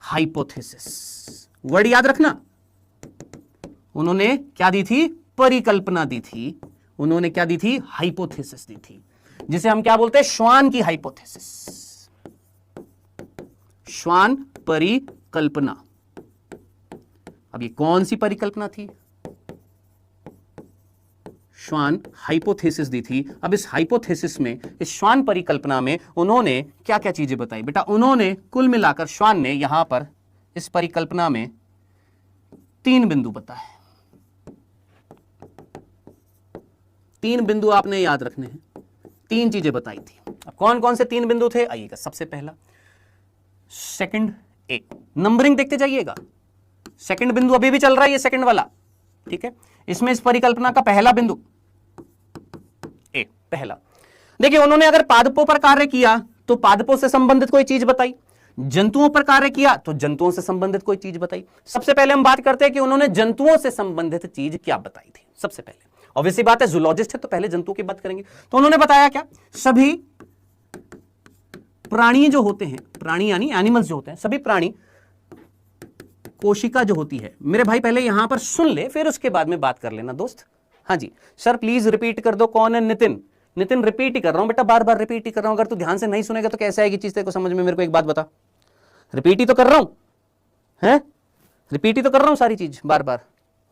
हाइपोथेसिस। वर्ड याद रखना, उन्होंने क्या दी थी, परिकल्पना दी थी। उन्होंने क्या दी थी, हाइपोथेसिस दी थी, जिसे हम क्या बोलते हैं, श्वान की हाइपोथेसिस, श्वान परिकल्पना। अब ये कौन सी परिकल्पना थी, श्वान हाइपोथेसिस दी थी। अब इस हाइपोथेसिस में, इस श्वान परिकल्पना में उन्होंने क्या क्या चीजें बताई बेटा, उन्होंने कुल मिलाकर श्वान ने यहां पर इस परिकल्पना में 3 बिंदु बताए। 3 बिंदु आपने याद रखने हैं, 3 चीजें बताई थी। अब कौन कौन से 3 बिंदु थे, आइएगा। सबसे पहला सेकंड ए, नंबरिंग देखते जाइएगा। सेकंड बिंदु अभी भी चल रहा है, ये सेकंड वाला, ठीक है। इसमें इस परिकल्पना का पहला बिंदु ए, पहला देखिए, उन्होंने अगर पादपों पर कार्य किया तो पादपों से संबंधित कोई चीज बताई, जंतुओं पर कार्य किया तो जंतुओं से संबंधित कोई चीज बताई। सबसे पहले हम बात करते हैं कि उन्होंने जंतुओं से संबंधित चीज क्या बताई थी। सबसे पहले ऑब्वियसली बात है, जूलॉजिस्ट है तो पहले जंतुओं की बात करेंगे। तो उन्होंने बताया क्या, सभी प्राणी जो होते हैं, प्राणी यानी एनिमल्स जो होते हैं, सभी प्राणी, कोशिका जो होती है, मेरे भाई पहले यहां पर सुन ले, फिर उसके बाद में बात कर लेना दोस्त। हाँ जी सर प्लीज रिपीट कर दो, कौन है, नितिन। नितिन रिपीट ही कर रहा हूं बेटा, बार बार रिपीट ही कर रहा हूं। अगर तू ध्यान से नहीं सुनेगा तो कैसे आएगी चीज तेरे को समझ में, मेरे को एक बात बता। रिपीट ही तो कर रहा हूं, है, रिपीट ही तो कर रहा हूं सारी चीज बार बार।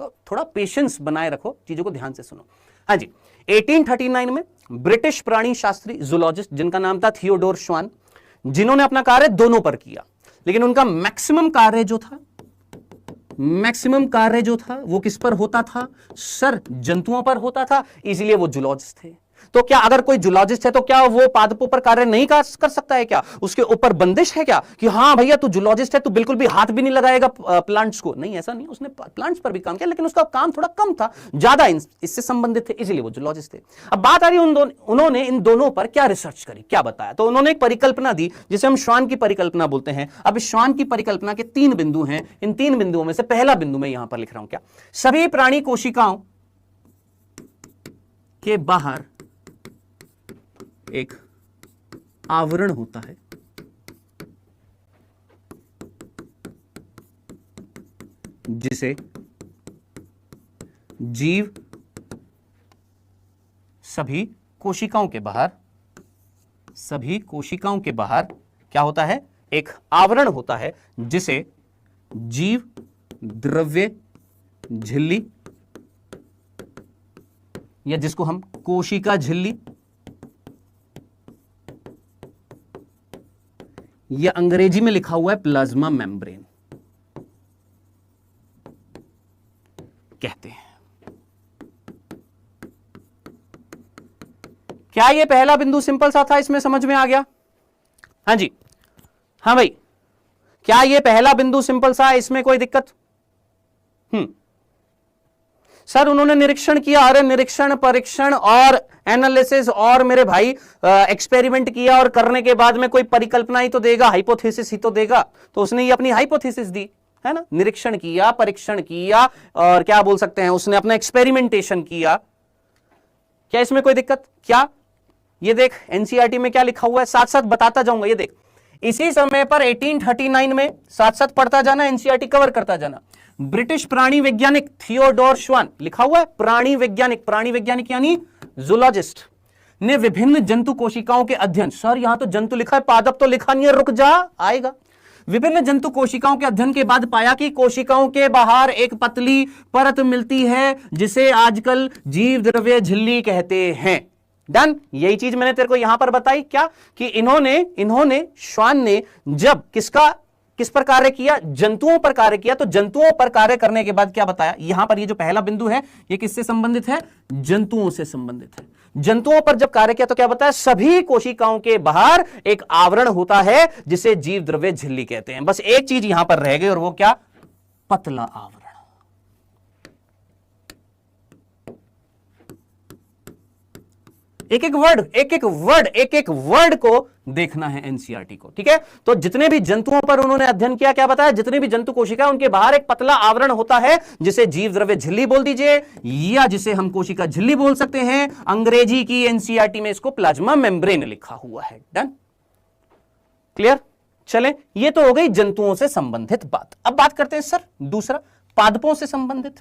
तो थोड़ा पेशेंस बनाए रखो, चीजों को ध्यान से सुनो। हाँ जी, 1839 में ब्रिटिश प्राणी शास्त्री जूलॉजिस्ट जिनका नाम था थियोडोर श्वान, जिन्होंने अपना कार्य दोनों पर किया, लेकिन उनका मैक्सिमम कार्य जो था वो किस पर होता था, सर जंतुओं पर होता था, इसलिए वो जूलॉजिस्ट थे। तो क्या अगर कोई जूलॉजिस्ट है तो क्या वो पादपों पर कार्य नहीं कर सकता है क्या, उसके ऊपर बंदिश है क्या कि हाँ भैया तू जूलॉजिस्ट है, तू बिल्कुल भी हाथ भी नहीं लगाएगा प्लांट्स को? नहीं, ऐसा नहीं, उसने प्लांट्स पर भी काम किया, लेकिन उसका काम थोड़ा कम था, ज्यादा इससे संबंधित थे, इसलिए वो जूलॉजिस्ट थे। अब बात आ रही है उन्होंने इन दोनों पर क्या रिसर्च करी, क्या बताया। तो उन्होंने एक परिकल्पना दी जिसे हम श्वान की परिकल्पना बोलते हैं। अब इस श्वान की परिकल्पना के 3 बिंदु हैं। इन 3 बिंदुओं में से पहला बिंदु मैं यहां पर लिख रहा हूं, क्या, सभी प्राणी कोशिकाओं के बाहर एक आवरण होता है जिसे जीव सभी कोशिकाओं के बाहर क्या होता है, एक आवरण होता है जिसे जीव द्रव्य झिल्ली या जिसको हम कोशिका झिल्ली या अंग्रेजी में लिखा हुआ है प्लाज्मा मेम्ब्रेन कहते हैं। क्या ये पहला बिंदु सिंपल सा था, इसमें समझ में आ गया? हाँ जी, हाँ भाई, क्या ये पहला बिंदु सिंपल सा है, इसमें कोई दिक्कत? सर उन्होंने निरीक्षण किया, अरे निरीक्षण परीक्षण और एनालिसिस और मेरे भाई एक्सपेरिमेंट किया और करने के बाद में कोई परिकल्पना ही तो देगा, हाइपोथेसिस ही तो देगा। तो उसने ये अपनी हाइपोथेसिस दी है ना, निरीक्षण किया, परीक्षण किया और क्या बोल सकते हैं, उसने अपना एक्सपेरिमेंटेशन किया। क्या इसमें कोई दिक्कत? क्या ये देख एनसीईआरटी में क्या लिखा हुआ है, साथ साथ बताता जाऊंगा। ये देख इसी समय पर 1839 में, साथ साथ पढ़ता जाना, एनसीईआरटी कवर करता जाना, ब्रिटिश प्राणी वैज्ञानिक थियोडोर श्वान, लिखा हुआ है प्राणी वैज्ञानिक यानी जूलॉजिस्ट, ने विभिन्न जंतु कोशिकाओं के अध्ययन, सर यहां तो जंतु लिखा है, पादप तो लिखा नहीं है, रुक जा आएगा। विभिन्न जंतु कोशिकाओं के अध्ययन के बाद पाया कि कोशिकाओं के बाहर एक पतली परत मिलती है जिसे आजकल जीव द्रव्य झिल्ली कहते हैं। डन, यही चीज मैंने तेरे को यहां पर बताई, क्या कि इन्होंने श्वान ने जब किस पर कार्य किया, जंतुओं पर कार्य किया, तो जंतुओं पर कार्य करने के बाद क्या बताया, यहां पर ये जो पहला बिंदु है ये किससे संबंधित है, जंतुओं से संबंधित है। जंतुओं पर जब कार्य किया तो क्या बताया, सभी कोशिकाओं के बाहर एक आवरण होता है जिसे जीव द्रव्य झिल्ली कहते हैं। बस एक चीज यहां पर रह गई और वो क्या, पतला आवरण। एक एक वर्ड को देखना है एनसीईआरटी को, ठीक है। तो जितने भी जंतुओं पर उन्होंने अध्ययन किया, क्या बताया, जितने भी जंतु कोशिका उनके बाहर एक पतला आवरण होता है जिसे जीव द्रव्य झिल्ली बोल दीजिए या जिसे हम कोशिका झिल्ली बोल सकते हैं। अंग्रेजी की एनसीईआरटी में इसको प्लाज्मा मेम्ब्रेन लिखा हुआ है। Done, clear? चलें, ये तो हो गई जंतुओं से संबंधित बात। अब बात करते हैं सर दूसरा, पादपों से संबंधित।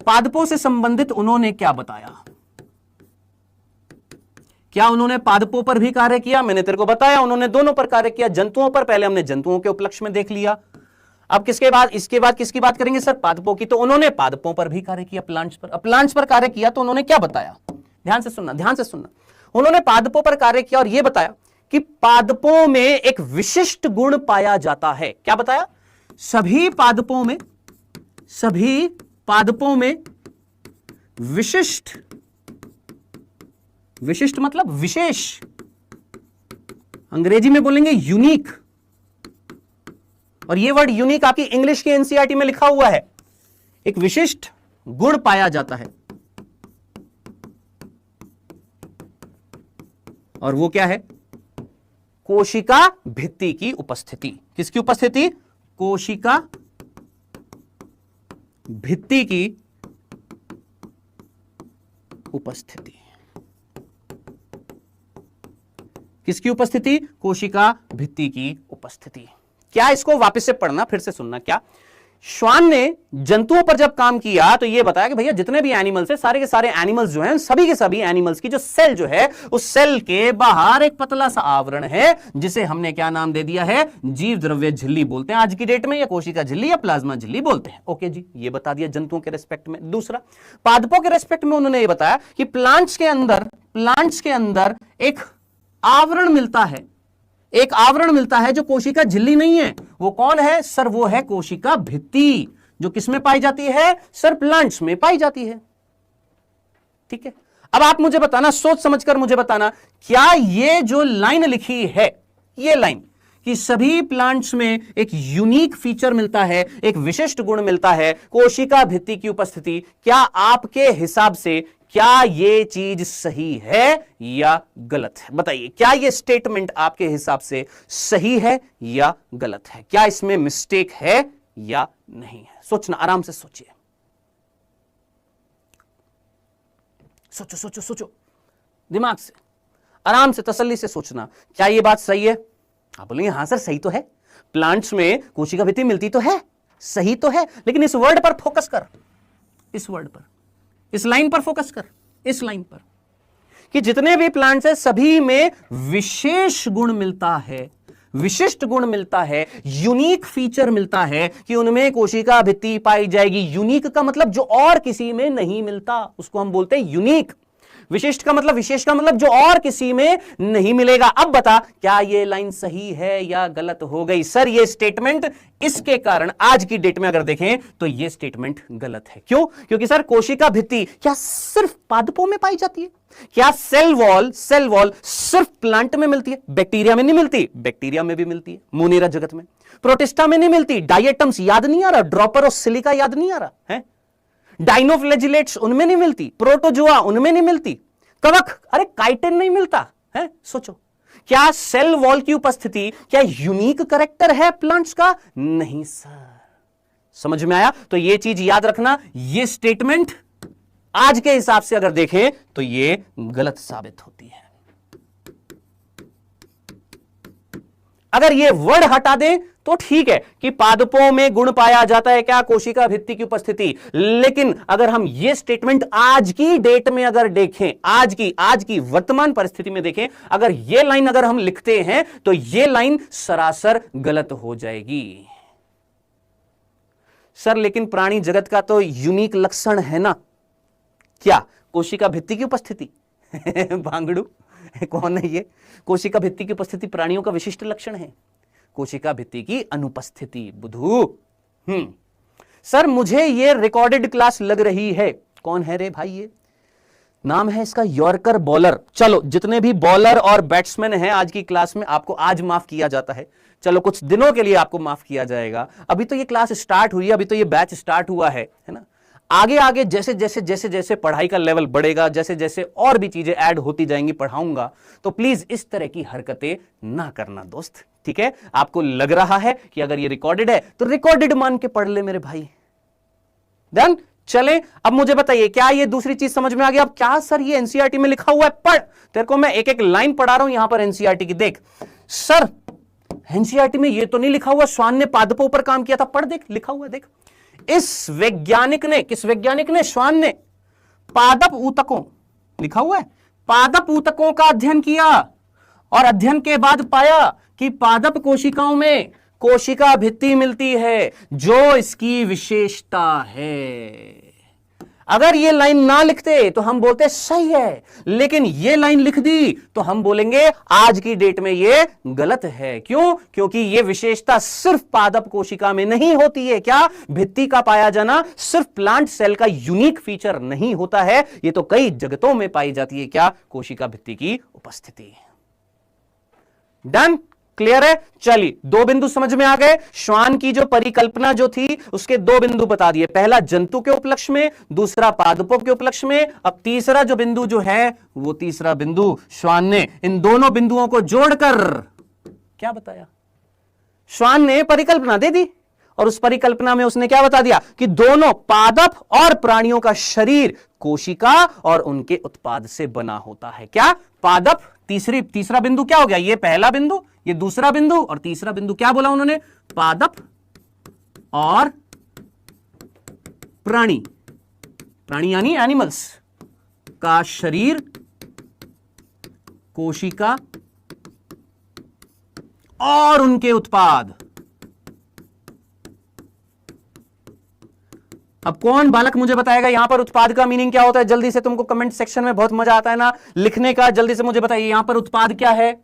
पादपों से संबंधित उन्होंने क्या बताया, क्या उन्होंने पादपों पर भी कार्य किया? मैंने तेरे को बताया उन्होंने दोनों पर कार्य किया। जंतुओं पर पहले हमने जंतुओं के उपलक्ष्य में देख लिया, अब इसके बाद किसकी बात करेंगे सर, पादपों की। तो उन्होंने पादपों पर भी कार्य किया, प्लांट्स पर। अब प्लांट्स पर कार्य किया तो उन्होंने क्या बताया, ध्यान से सुनना। उन्होंने पादपों पर कार्य किया और यह बताया कि पादपों में एक विशिष्ट गुण पाया जाता है। क्या बताया, सभी पादपों में विशिष्ट मतलब विशेष, अंग्रेजी में बोलेंगे यूनिक, और यह वर्ड यूनिक आपकी इंग्लिश की एनसीईआरटी में लिखा हुआ है। एक विशिष्ट गुण पाया जाता है और वो क्या है, कोशिका भित्ति की उपस्थिति। किसकी उपस्थिति, कोशिका भित्ति की उपस्थिति। किसकी उपस्थिति, कोशिका भित्ति की उपस्थिति। क्या, इसको वापस से पढ़ना, फिर से सुनना। क्या, श्वान ने जंतुओं पर जब काम किया तो यह बताया कि भैया जितने भी एनिमल्स हैं, सारे के सारे एनिमल्स जो हैं, सभी के सभी एनिमल्स की जो सेल जो है, उस सेल के बाहर एक पतला सा आवरण है जिसे हमने क्या नाम दे दिया है, जीव द्रव्य झिल्ली बोलते हैं आज की डेट में, या कोशिका झिल्ली या प्लाज्मा झिल्ली बोलते हैं। ओके जी, ये बता दिया जंतुओं के रेस्पेक्ट में। दूसरा, पादपों के रेस्पेक्ट में उन्होंने ये बताया कि प्लांट्स के अंदर एक आवरण मिलता है जो कोशिका झिल्ली नहीं है। वो कौन है सर, वो है कोशिका भित्ति, जो किसमें पाई जाती है सर, प्लांट्स में पाई जाती है। ठीक है, अब आप मुझे बताना, सोच समझकर मुझे बताना, क्या ये जो लाइन लिखी है, ये लाइन कि सभी प्लांट्स में एक यूनिक फीचर मिलता है, एक विशिष्ट गुण मिलता है, कोशिका भित्ति की उपस्थिति, क्या आपके हिसाब से क्या ये चीज सही है या गलत है? बताइए, क्या ये स्टेटमेंट आपके हिसाब से सही है या गलत है? क्या इसमें मिस्टेक है या नहीं है? सोचना, आराम से सोचिए। सोचो सोचो सोचो, दिमाग से, आराम से, तसल्ली से सोचना, क्या ये बात सही है? आप बोलेंगे हाँ सर सही तो है, प्लांट्स में कोशिका भित्ति मिलती तो है, सही तो है, लेकिन इस वर्ड पर फोकस कर, इस वर्ड पर, इस लाइन पर फोकस कर, इस लाइन पर, कि जितने भी प्लांट्स हैं सभी में विशेष गुण मिलता है, विशिष्ट गुण मिलता है, यूनिक फीचर मिलता है कि उनमें कोशिका भित्ति पाई जाएगी। यूनिक का मतलब जो और किसी में नहीं मिलता, उसको हम बोलते हैं यूनिक। विशिष्ट का मतलब, विशेष का मतलब जो और किसी में नहीं मिलेगा। अब बता क्या ये लाइन सही है या गलत हो गई? सर ये स्टेटमेंट, इसके कारण आज की डेट में अगर देखें तो ये स्टेटमेंट गलत है। क्यों? क्योंकि सर कोशिका भित्ति क्या सिर्फ पादपों में पाई जाती है? क्या सेल वॉल सिर्फ प्लांट में मिलती है? बैक्टीरिया में नहीं मिलती, बैक्टीरिया में भी मिलती है, मोनेरा जगत में। प्रोटिस्टा में नहीं मिलती, डायटम्स याद नहीं आ रहा, ड्रॉपर और सिलिका याद नहीं आ रहा है, डाइनोफ्लैजिलेट्स उनमें नहीं मिलती, प्रोटोजोआ उनमें नहीं मिलती, कवक, अरे काइटिन नहीं मिलता है। सोचो, क्या सेल वॉल की उपस्थिति क्या यूनिक कैरेक्टर है प्लांट्स का? नहीं सर। समझ में आया? तो ये चीज याद रखना, ये स्टेटमेंट आज के हिसाब से अगर देखें तो ये गलत साबित होती है। अगर ये वर्ड हटा दें तो ठीक है कि पादपों में गुण पाया जाता है, क्या? कोशिका भित्ति की उपस्थिति। लेकिन अगर हम ये स्टेटमेंट आज की डेट में अगर देखें, आज की वर्तमान परिस्थिति में देखें, अगर ये लाइन अगर हम लिखते हैं तो ये लाइन सरासर गलत हो जाएगी। सर लेकिन प्राणी जगत का तो यूनिक लक्षण है ना, क्या? कोशिका भित्ति की उपस्थिति। भांगड़ू कौन है ये? कोशिका भित्ति की उपस्थिति प्राणियों का विशिष्ट लक्षण है, कोशिका भित्ति की अनुपस्थिति। बुधू सर मुझे ये रिकॉर्डेड क्लास लग रही है। कौन है रे भाई? ये नाम है इसका यॉर्कर बॉलर। चलो जितने भी बॉलर और बैट्समैन हैं आज की क्लास में, आपको आज माफ किया जाता है। चलो कुछ दिनों के लिए आपको माफ किया जाएगा, अभी तो ये क्लास स्टार्ट हुई है, अभी तो ये बैच स्टार्ट हुआ है ना। आगे आगे जैसे जैसे जैसे जैसे पढ़ाई का लेवल बढ़ेगा, जैसे जैसे और भी चीजें ऐड होती जाएंगी, पढ़ाऊंगा, तो प्लीज इस तरह की हरकतें ना करना दोस्त, ठीक है? आपको लग रहा है कि अगर ये रिकॉर्डेड है तो रिकॉर्डेड मान के पढ़ ले मेरे भाई। डन? चले अब मुझे बताइए, क्या ये दूसरी चीज समझ में आ गया? अब क्या सर ये एनसीईआरटी में लिखा हुआ है? पढ़, तेरे को मैं एक एक लाइन पढ़ा रहा हूं यहां पर एनसीईआरटी की। देख सर एनसीईआरटी में ये तो नहीं लिखा हुआ श्वान ने पादपों पर काम किया था। पढ़, देख लिखा हुआ है, देख। इस वैज्ञानिक ने, किस वैज्ञानिक ने? श्वान ने पादप ऊतकों, लिखा हुआ है, पादप ऊतकों का अध्ययन किया और अध्ययन के बाद पाया कि पादप कोशिकाओं में कोशिका भित्ति मिलती है जो इसकी विशेषता है। अगर ये लाइन ना लिखते तो हम बोलते सही है, लेकिन ये लाइन लिख दी तो हम बोलेंगे आज की डेट में ये गलत है। क्यों? क्योंकि ये विशेषता सिर्फ पादप कोशिका में नहीं होती है। क्या? भित्ति का पाया जाना सिर्फ प्लांट सेल का यूनिक फीचर नहीं होता है, ये तो कई जगतों में पाई जाती है। क्या? कोशिका भित्ति की उपस्थिति। डन? क्लियर है? चलिए दो बिंदु समझ में आ गए। श्वान की जो परिकल्पना जो थी उसके दो बिंदु बता दिए, पहला जंतु के उपलक्ष्य में, दूसरा पादपों के उपलक्ष्य में। अब तीसरा जो बिंदु जो है वो तीसरा बिंदु श्वान ने इन दोनों बिंदुओं को जोड़कर क्या बताया? श्वान ने परिकल्पना दे दी और उस परिकल्पना में उसने क्या बता दिया कि दोनों पादप और प्राणियों का शरीर कोशिका और उनके उत्पाद से बना होता है। क्या? पादप। तीसरा बिंदु क्या हो गया? ये पहला बिंदु, ये दूसरा बिंदु, और तीसरा बिंदु क्या बोला उन्होंने? पादप और प्राणी, प्राणी यानी एनिमल्स का शरीर कोशिका और उनके उत्पाद। अब कौन बालक मुझे बताएगा यहां पर उत्पाद का मीनिंग क्या होता है? जल्दी से, तुमको कमेंट सेक्शन में बहुत मजा आता है ना लिखने का, जल्दी से मुझे बताइए यहां पर उत्पाद क्या है?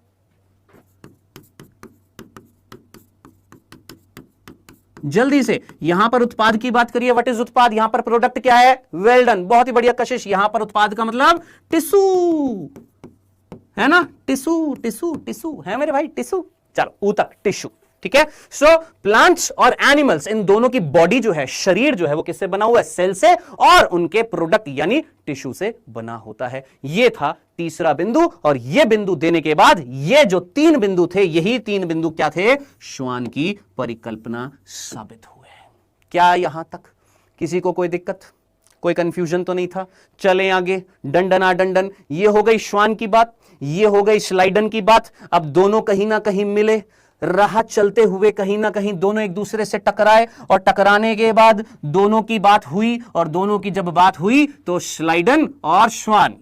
जल्दी से यहां पर उत्पाद की बात करिए। व्हाट इज उत्पाद? यहां पर प्रोडक्ट क्या है? वेल डन, बहुत ही बढ़िया कशिश। यहां पर उत्पाद का मतलब टिश्यू है ना, टिश्यू टिश्यू टिश्यू है मेरे भाई, टिश्यू। चलो ऊतक, टिश्यू, ठीक है। सो प्लांट्स और एनिमल्स, इन दोनों की बॉडी जो है, शरीर जो है, वो किससे बना हुआ है? सेल से, और उनके प्रोडक्ट यानी टिश्यू से बना होता है। ये था तीसरा बिंदु, और ये बिंदु देने के बाद ये जो तीन बिंदु थे, यही तीन बिंदु क्या थे? श्वान की परिकल्पना साबित हुए। क्या यहां तक किसी को कोई दिक्कत? कोई कंफ्यूजन तो नहीं था? चलें आगे, डंडना डंडन, ये हो गई श्वान की बात, ये हो गई स्लाइडन की बात। अब दोनों कहीं ना कहीं मिले, राह चलते हुए कहीं ना कहीं दोनों एक दूसरे से टकराए, और टकराने के बाद दोनों की बात हुई, और दोनों की जब बात हुई तो स्लाइडन और श्वान।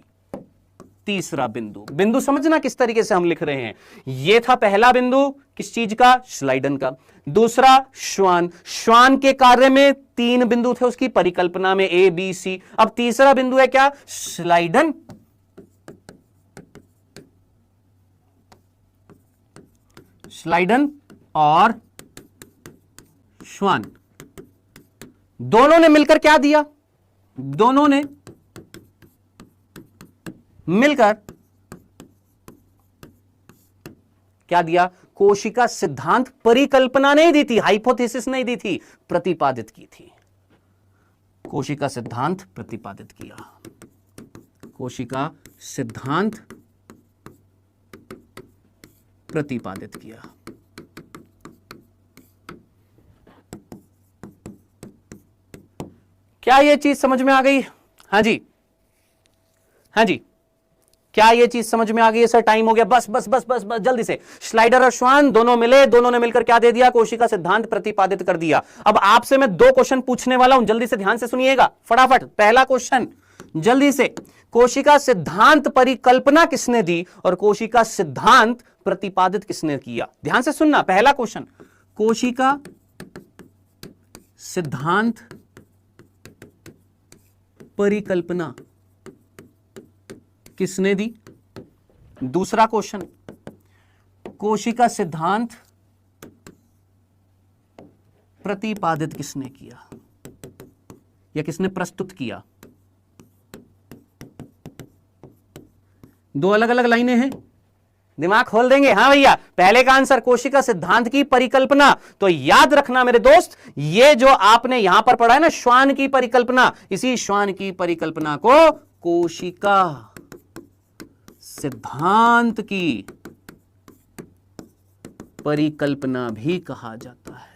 तीसरा बिंदु, बिंदु समझना किस तरीके से हम लिख रहे हैं। यह था पहला बिंदु, किस चीज का? स्लाइडन का। दूसरा श्वान, श्वान के कार्य में 3 बिंदु थे उसकी परिकल्पना में, ए बी सी। अब तीसरा बिंदु है क्या? स्लाइडन स्लाइडन और श्वान, दोनों ने मिलकर क्या दिया? दोनों ने मिलकर क्या दिया? कोशिका सिद्धांत परिकल्पना नहीं दी थी, हाइपोथेसिस नहीं दी थी, प्रतिपादित की थी। कोशिका सिद्धांत प्रतिपादित किया, कोशिका सिद्धांत प्रतिपादित किया। क्या यह चीज समझ में आ गई? हाँ जी, हाँ जी, क्या ये चीज समझ में आ गई? सर टाइम हो गया, बस बस बस बस बस जल्दी से। स्लाइडर और श्वान दोनों मिले, दोनों ने मिलकर क्या दे दिया? कोशिका सिद्धांत प्रतिपादित कर दिया। अब आपसे मैं 2 क्वेश्चन पूछने वाला हूं, जल्दी से ध्यान से सुनिएगा, फटाफट। पहला क्वेश्चन जल्दी से, कोशिका सिद्धांत परिकल्पना किसने दी और कोशिका सिद्धांत प्रतिपादित किसने किया? ध्यान से सुनना। पहला क्वेश्चन, कोशिका सिद्धांत परिकल्पना किसने दी? दूसरा क्वेश्चन, कोशिका सिद्धांत प्रतिपादित किसने किया या किसने प्रस्तुत किया? 2 अलग अलग लाइनें हैं, दिमाग खोल देंगे। हाँ भैया, पहले का आंसर कोशिका सिद्धांत की परिकल्पना। तो याद रखना मेरे दोस्त, ये जो आपने यहां पर पढ़ा है ना, श्वान की परिकल्पना, इसी श्वान की परिकल्पना को कोशिका सिद्धांत की परिकल्पना भी कहा जाता है।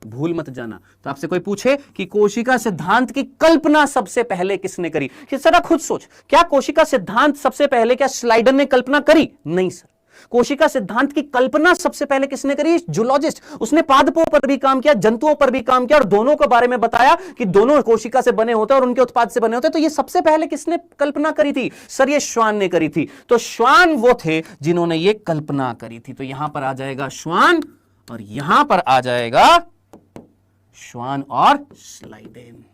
भूल मत जाना। तो आपसे कोई पूछे कि कोशिका सिद्धांत की कल्पना सबसे पहले किसने करी, कि जरा खुद सोच, क्या कोशिका सिद्धांत सबसे पहले क्या स्लाइडन ने कल्पना करी? नहीं सर। कोशिका सिद्धांत की कल्पना सबसे पहले किसने करी? जूलॉजिस्ट। उसने पादपों पर भी काम किया, जंतुओं पर भी काम किया, और दोनों के बारे में बताया कि दोनों कोशिका से बने होते हैं और उनके उत्पाद से बने होते हैं। तो ये सबसे पहले किसने कल्पना करी थी? सर ये श्वान ने करी थी। तो श्वान वो थे जिन्होंने ये कल्पना करी थी। तो यहां पर आ जाएगा श्वान और यहां पर आ जाएगा श्वान और स्लाइडेन।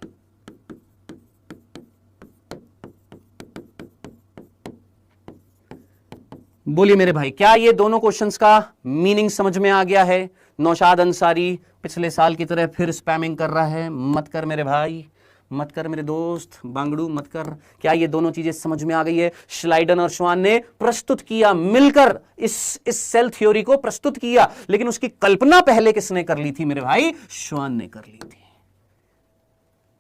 बोलिए मेरे भाई, क्या ये दोनों क्वेश्चंस का मीनिंग समझ में आ गया है? नौशाद अंसारी पिछले साल की तरह फिर स्पैमिंग कर रहा है, मत कर मेरे भाई, मत कर मेरे दोस्त, बांगड़ू मत कर। क्या ये दोनों चीजें समझ में आ गई है? स्लाइडन और श्वान ने प्रस्तुत किया, मिलकर इस सेल थ्योरी को प्रस्तुत किया, लेकिन उसकी कल्पना पहले किसने कर ली थी मेरे भाई? श्वान ने कर ली थी।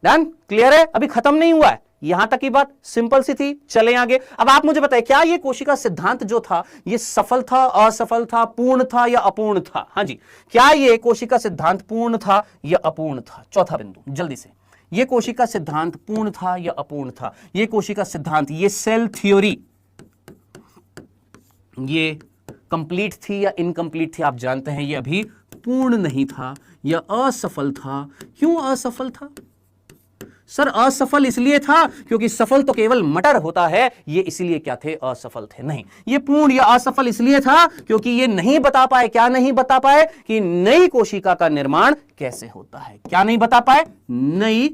डन? क्लियर है? अभी खत्म नहीं हुआ है, यहां तक की बात सिंपल सी थी। चलें आगे। अब आप मुझे बताएं, क्या ये कोशिका सिद्धांत जो था ये सफल था, असफल था, पूर्ण था या अपूर्ण था? हाँ जी, क्या ये कोशिका सिद्धांत पूर्ण था या अपूर्ण था? चौथा बिंदु जल्दी से, ये कोशिका सिद्धांत पूर्ण था या अपूर्ण था? ये कोशिका सिद्धांत, ये सेल थ्योरी, ये कंप्लीट थी या इनकंप्लीट थी? आप जानते हैं ये अभी पूर्ण नहीं था या असफल था। क्यों असफल था? सर असफल इसलिए था क्योंकि सफल तो केवल मटर होता है, ये इसलिए क्या थे? असफल थे। नहीं, ये पूर्ण या असफल इसलिए था क्योंकि ये नहीं बता पाए, क्या नहीं बता पाए? कि नई कोशिका का निर्माण कैसे होता है। क्या नहीं बता पाए? नई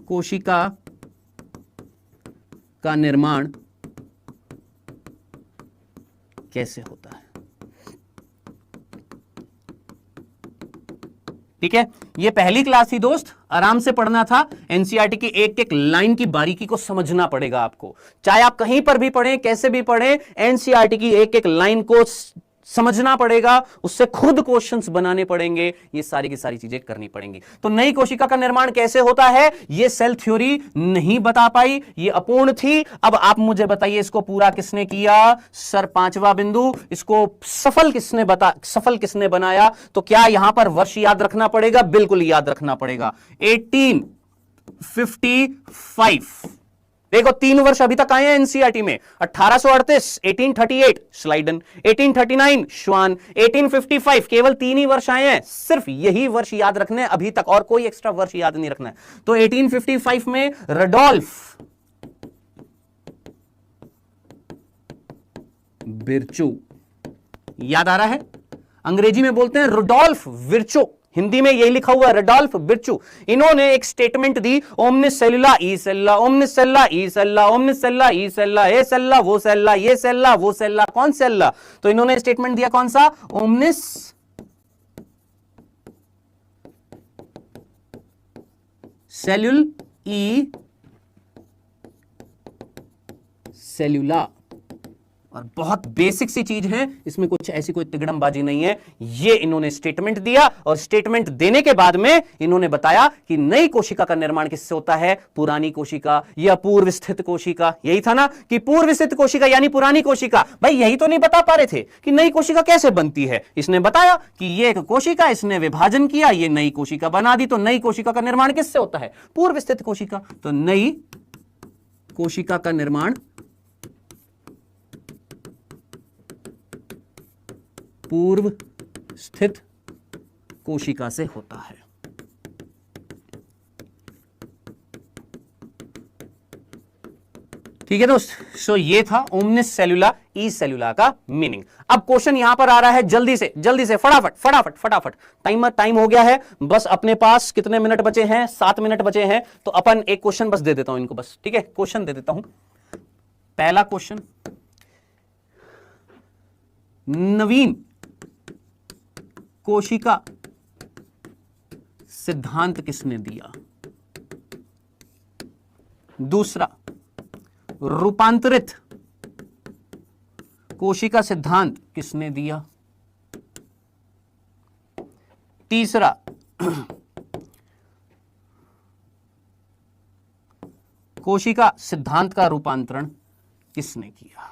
कोशिका का निर्माण कैसे होता है। ठीक है, ये पहली क्लास थी दोस्त, आराम से पढ़ना था। एनसीईआरटी की एक एक लाइन की बारीकी को समझना पड़ेगा आपको, चाहे आप कहीं पर भी पढ़ें, कैसे भी पढ़ें, एनसीईआरटी की एक एक लाइन को समझना पड़ेगा, उससे खुद क्वेश्चंस बनाने पड़ेंगे, ये सारी की सारी चीजें करनी पड़ेंगी। तो नई कोशिका का निर्माण कैसे होता है ये सेल थ्योरी नहीं बता पाई, ये अपूर्ण थी। अब आप मुझे बताइए इसको पूरा किसने किया? सर पांचवा बिंदु, इसको सफल किसने बनाया? तो क्या यहां पर वर्ष याद रखना पड़ेगा? बिल्कुल याद रखना पड़ेगा, 1855। देखो 3 वर्ष अभी तक आए हैं एनसीईआरटी में, 1838, 1838 स्लाइडन, 1839 श्वान, 1855 केवल 3 ही वर्ष आए हैं, सिर्फ यही वर्ष याद रखने हैं अभी तक, और कोई एक्स्ट्रा वर्ष याद नहीं रखना है। तो 1855 में रडोल्फ विर्चो, याद आ रहा है? अंग्रेजी में बोलते हैं रुडोल्फ विर्चो, हिंदी में यही लिखा हुआ है रडोल्फ विर्चो। इन्होंने एक स्टेटमेंट दी, ओमनिस सेलुला ई सेल्ला, ओमनिस सेल्ला ई सेल्ला, ओमनिस सेल्ला ई सेल्ला, ए सेल्ला वो सेल्ला, ये सेल्ला वो सेल्ला, कौन सेल्ला? तो इन्होंने स्टेटमेंट दिया कौन सा? ओमनिस सेल्युल ई सेल्युला। और बहुत बेसिक सी चीज है, इसमें कुछ ऐसी कोई तिगड़मबाजी नहीं है, ये इन्होंने स्टेटमेंट दिया, और स्टेटमेंट देने के बाद में इन्होंने बताया कि नई कोशिका का निर्माण किससे होता है? पुरानी कोशिका या पूर्व स्थित कोशिका। यही था ना कि पूर्व स्थित कोशिका यानी पुरानी कोशिका। भाई यही तो नहीं बता पा रहे थे कि नई कोशिका कैसे बनती है। इसने बताया कि ये एक कोशिका, इसने विभाजन किया, ये नई कोशिका बना दी। तो नई कोशिका का निर्माण किससे होता है? पूर्व स्थित कोशिका। तो नई कोशिका का निर्माण पूर्व स्थित कोशिका से होता है। ठीक है दोस्त, सो ये था ओमनिस सेल्युला ई सेल्युला का मीनिंग। अब क्वेश्चन यहां पर आ रहा है, जल्दी से फटाफट टाइम हो गया है। बस अपने पास कितने मिनट बचे हैं? 7 मिनट बचे हैं। तो अपन एक क्वेश्चन बस दे देता हूं इनको, बस ठीक है, क्वेश्चन दे देता हूं। पहला क्वेश्चन, नवीन कोशिका सिद्धांत किसने दिया? दूसरा, रूपांतरित कोशिका सिद्धांत किसने दिया? तीसरा, कोशिका सिद्धांत का रूपांतरण किसने किया?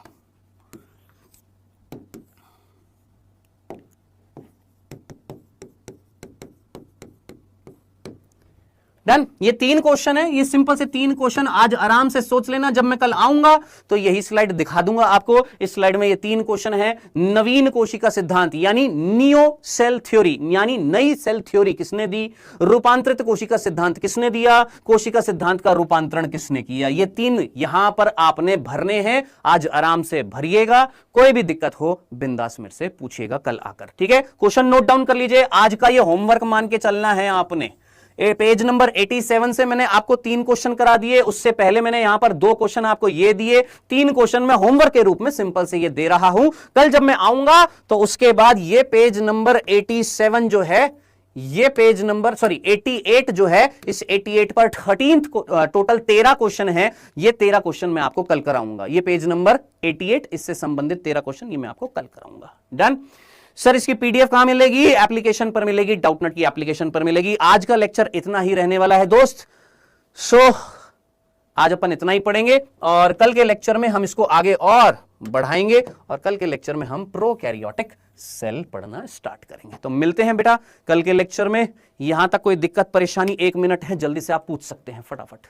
डन। ये 3 क्वेश्चन है, ये सिंपल से 3 क्वेश्चन आज आराम से सोच लेना। जब मैं कल आऊंगा तो यही स्लाइड दिखा दूंगा आपको। इस स्लाइड में ये 3 क्वेश्चन है। नवीन कोशिका सिद्धांत यानी नियो सेल थ्योरी यानी नई सेल थ्योरी किसने दी? रूपांतरित कोशिका सिद्धांत किसने दिया? कोशिका सिद्धांत का रूपांतरण किसने किया? ये 3 यहां पर आपने भरने हैं। आज आराम से भरिएगा, कोई भी दिक्कत हो बिंदास मेरे से पूछिएगा कल आकर, ठीक है? क्वेश्चन नोट डाउन कर लीजिए, आज का ये होमवर्क मान के चलना है आपने। पेज नंबर 87 से मैंने आपको 3 क्वेश्चन करा दिए, उससे पहले मैंने यहां पर 2 क्वेश्चन आपको ये दिए। 3 क्वेश्चन मैं होमवर्क के रूप में सिंपल से ये दे रहा हूं। कल जब मैं आऊंगा तो उसके बाद ये पेज नंबर 87 जो है, ये पेज नंबर 88 जो है, इस 88 पर 13 टोटल 13 क्वेश्चन है। ये 13 क्वेश्चन मैं आपको कल कराऊंगा। ये पेज नंबर 88, इससे संबंधित 13 क्वेश्चन ये मैं आपको कल कराऊंगा। डन। सर इसकी पीडीएफ कहां मिलेगी? एप्लीकेशन पर मिलेगी, डाउटनट की एप्लीकेशन पर मिलेगी। आज का लेक्चर इतना ही रहने वाला है दोस्त। सो आज अपन इतना ही पढ़ेंगे और कल के लेक्चर में हम इसको आगे और बढ़ाएंगे और कल के लेक्चर में हम प्रोकैरियोटिक सेल पढ़ना स्टार्ट करेंगे। तो मिलते हैं बेटा कल के लेक्चर में। यहां तक कोई दिक्कत परेशानी 1 मिनट है, जल्दी से आप पूछ सकते हैं फटाफट।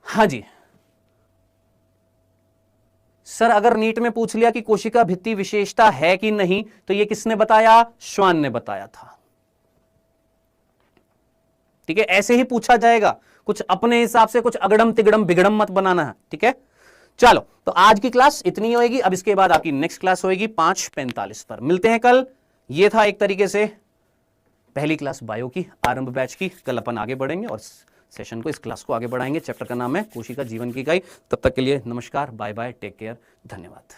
हाँ जी सर, अगर नीट में पूछ लिया कि कोशिका भित्ति विशेषता है कि नहीं, तो ये किसने बताया? श्वान ने बताया था। ठीक है, ऐसे ही पूछा जाएगा, कुछ अपने हिसाब से कुछ अगड़म तिगड़म बिगड़म मत बनाना है। ठीक है, चलो तो आज की क्लास इतनी होगी। अब इसके बाद आपकी नेक्स्ट क्लास होगी 5:45 पर। मिलते हैं कल। ये था एक तरीके से पहली क्लास बायो की, आरंभ बैच की। कल अपन आगे बढ़ेंगे और सेशन को, इस क्लास को आगे बढ़ाएंगे। चैप्टर का नाम है कोशिका जीवन की इकाई। तब तक के लिए नमस्कार, बाय बाय, टेक केयर, धन्यवाद।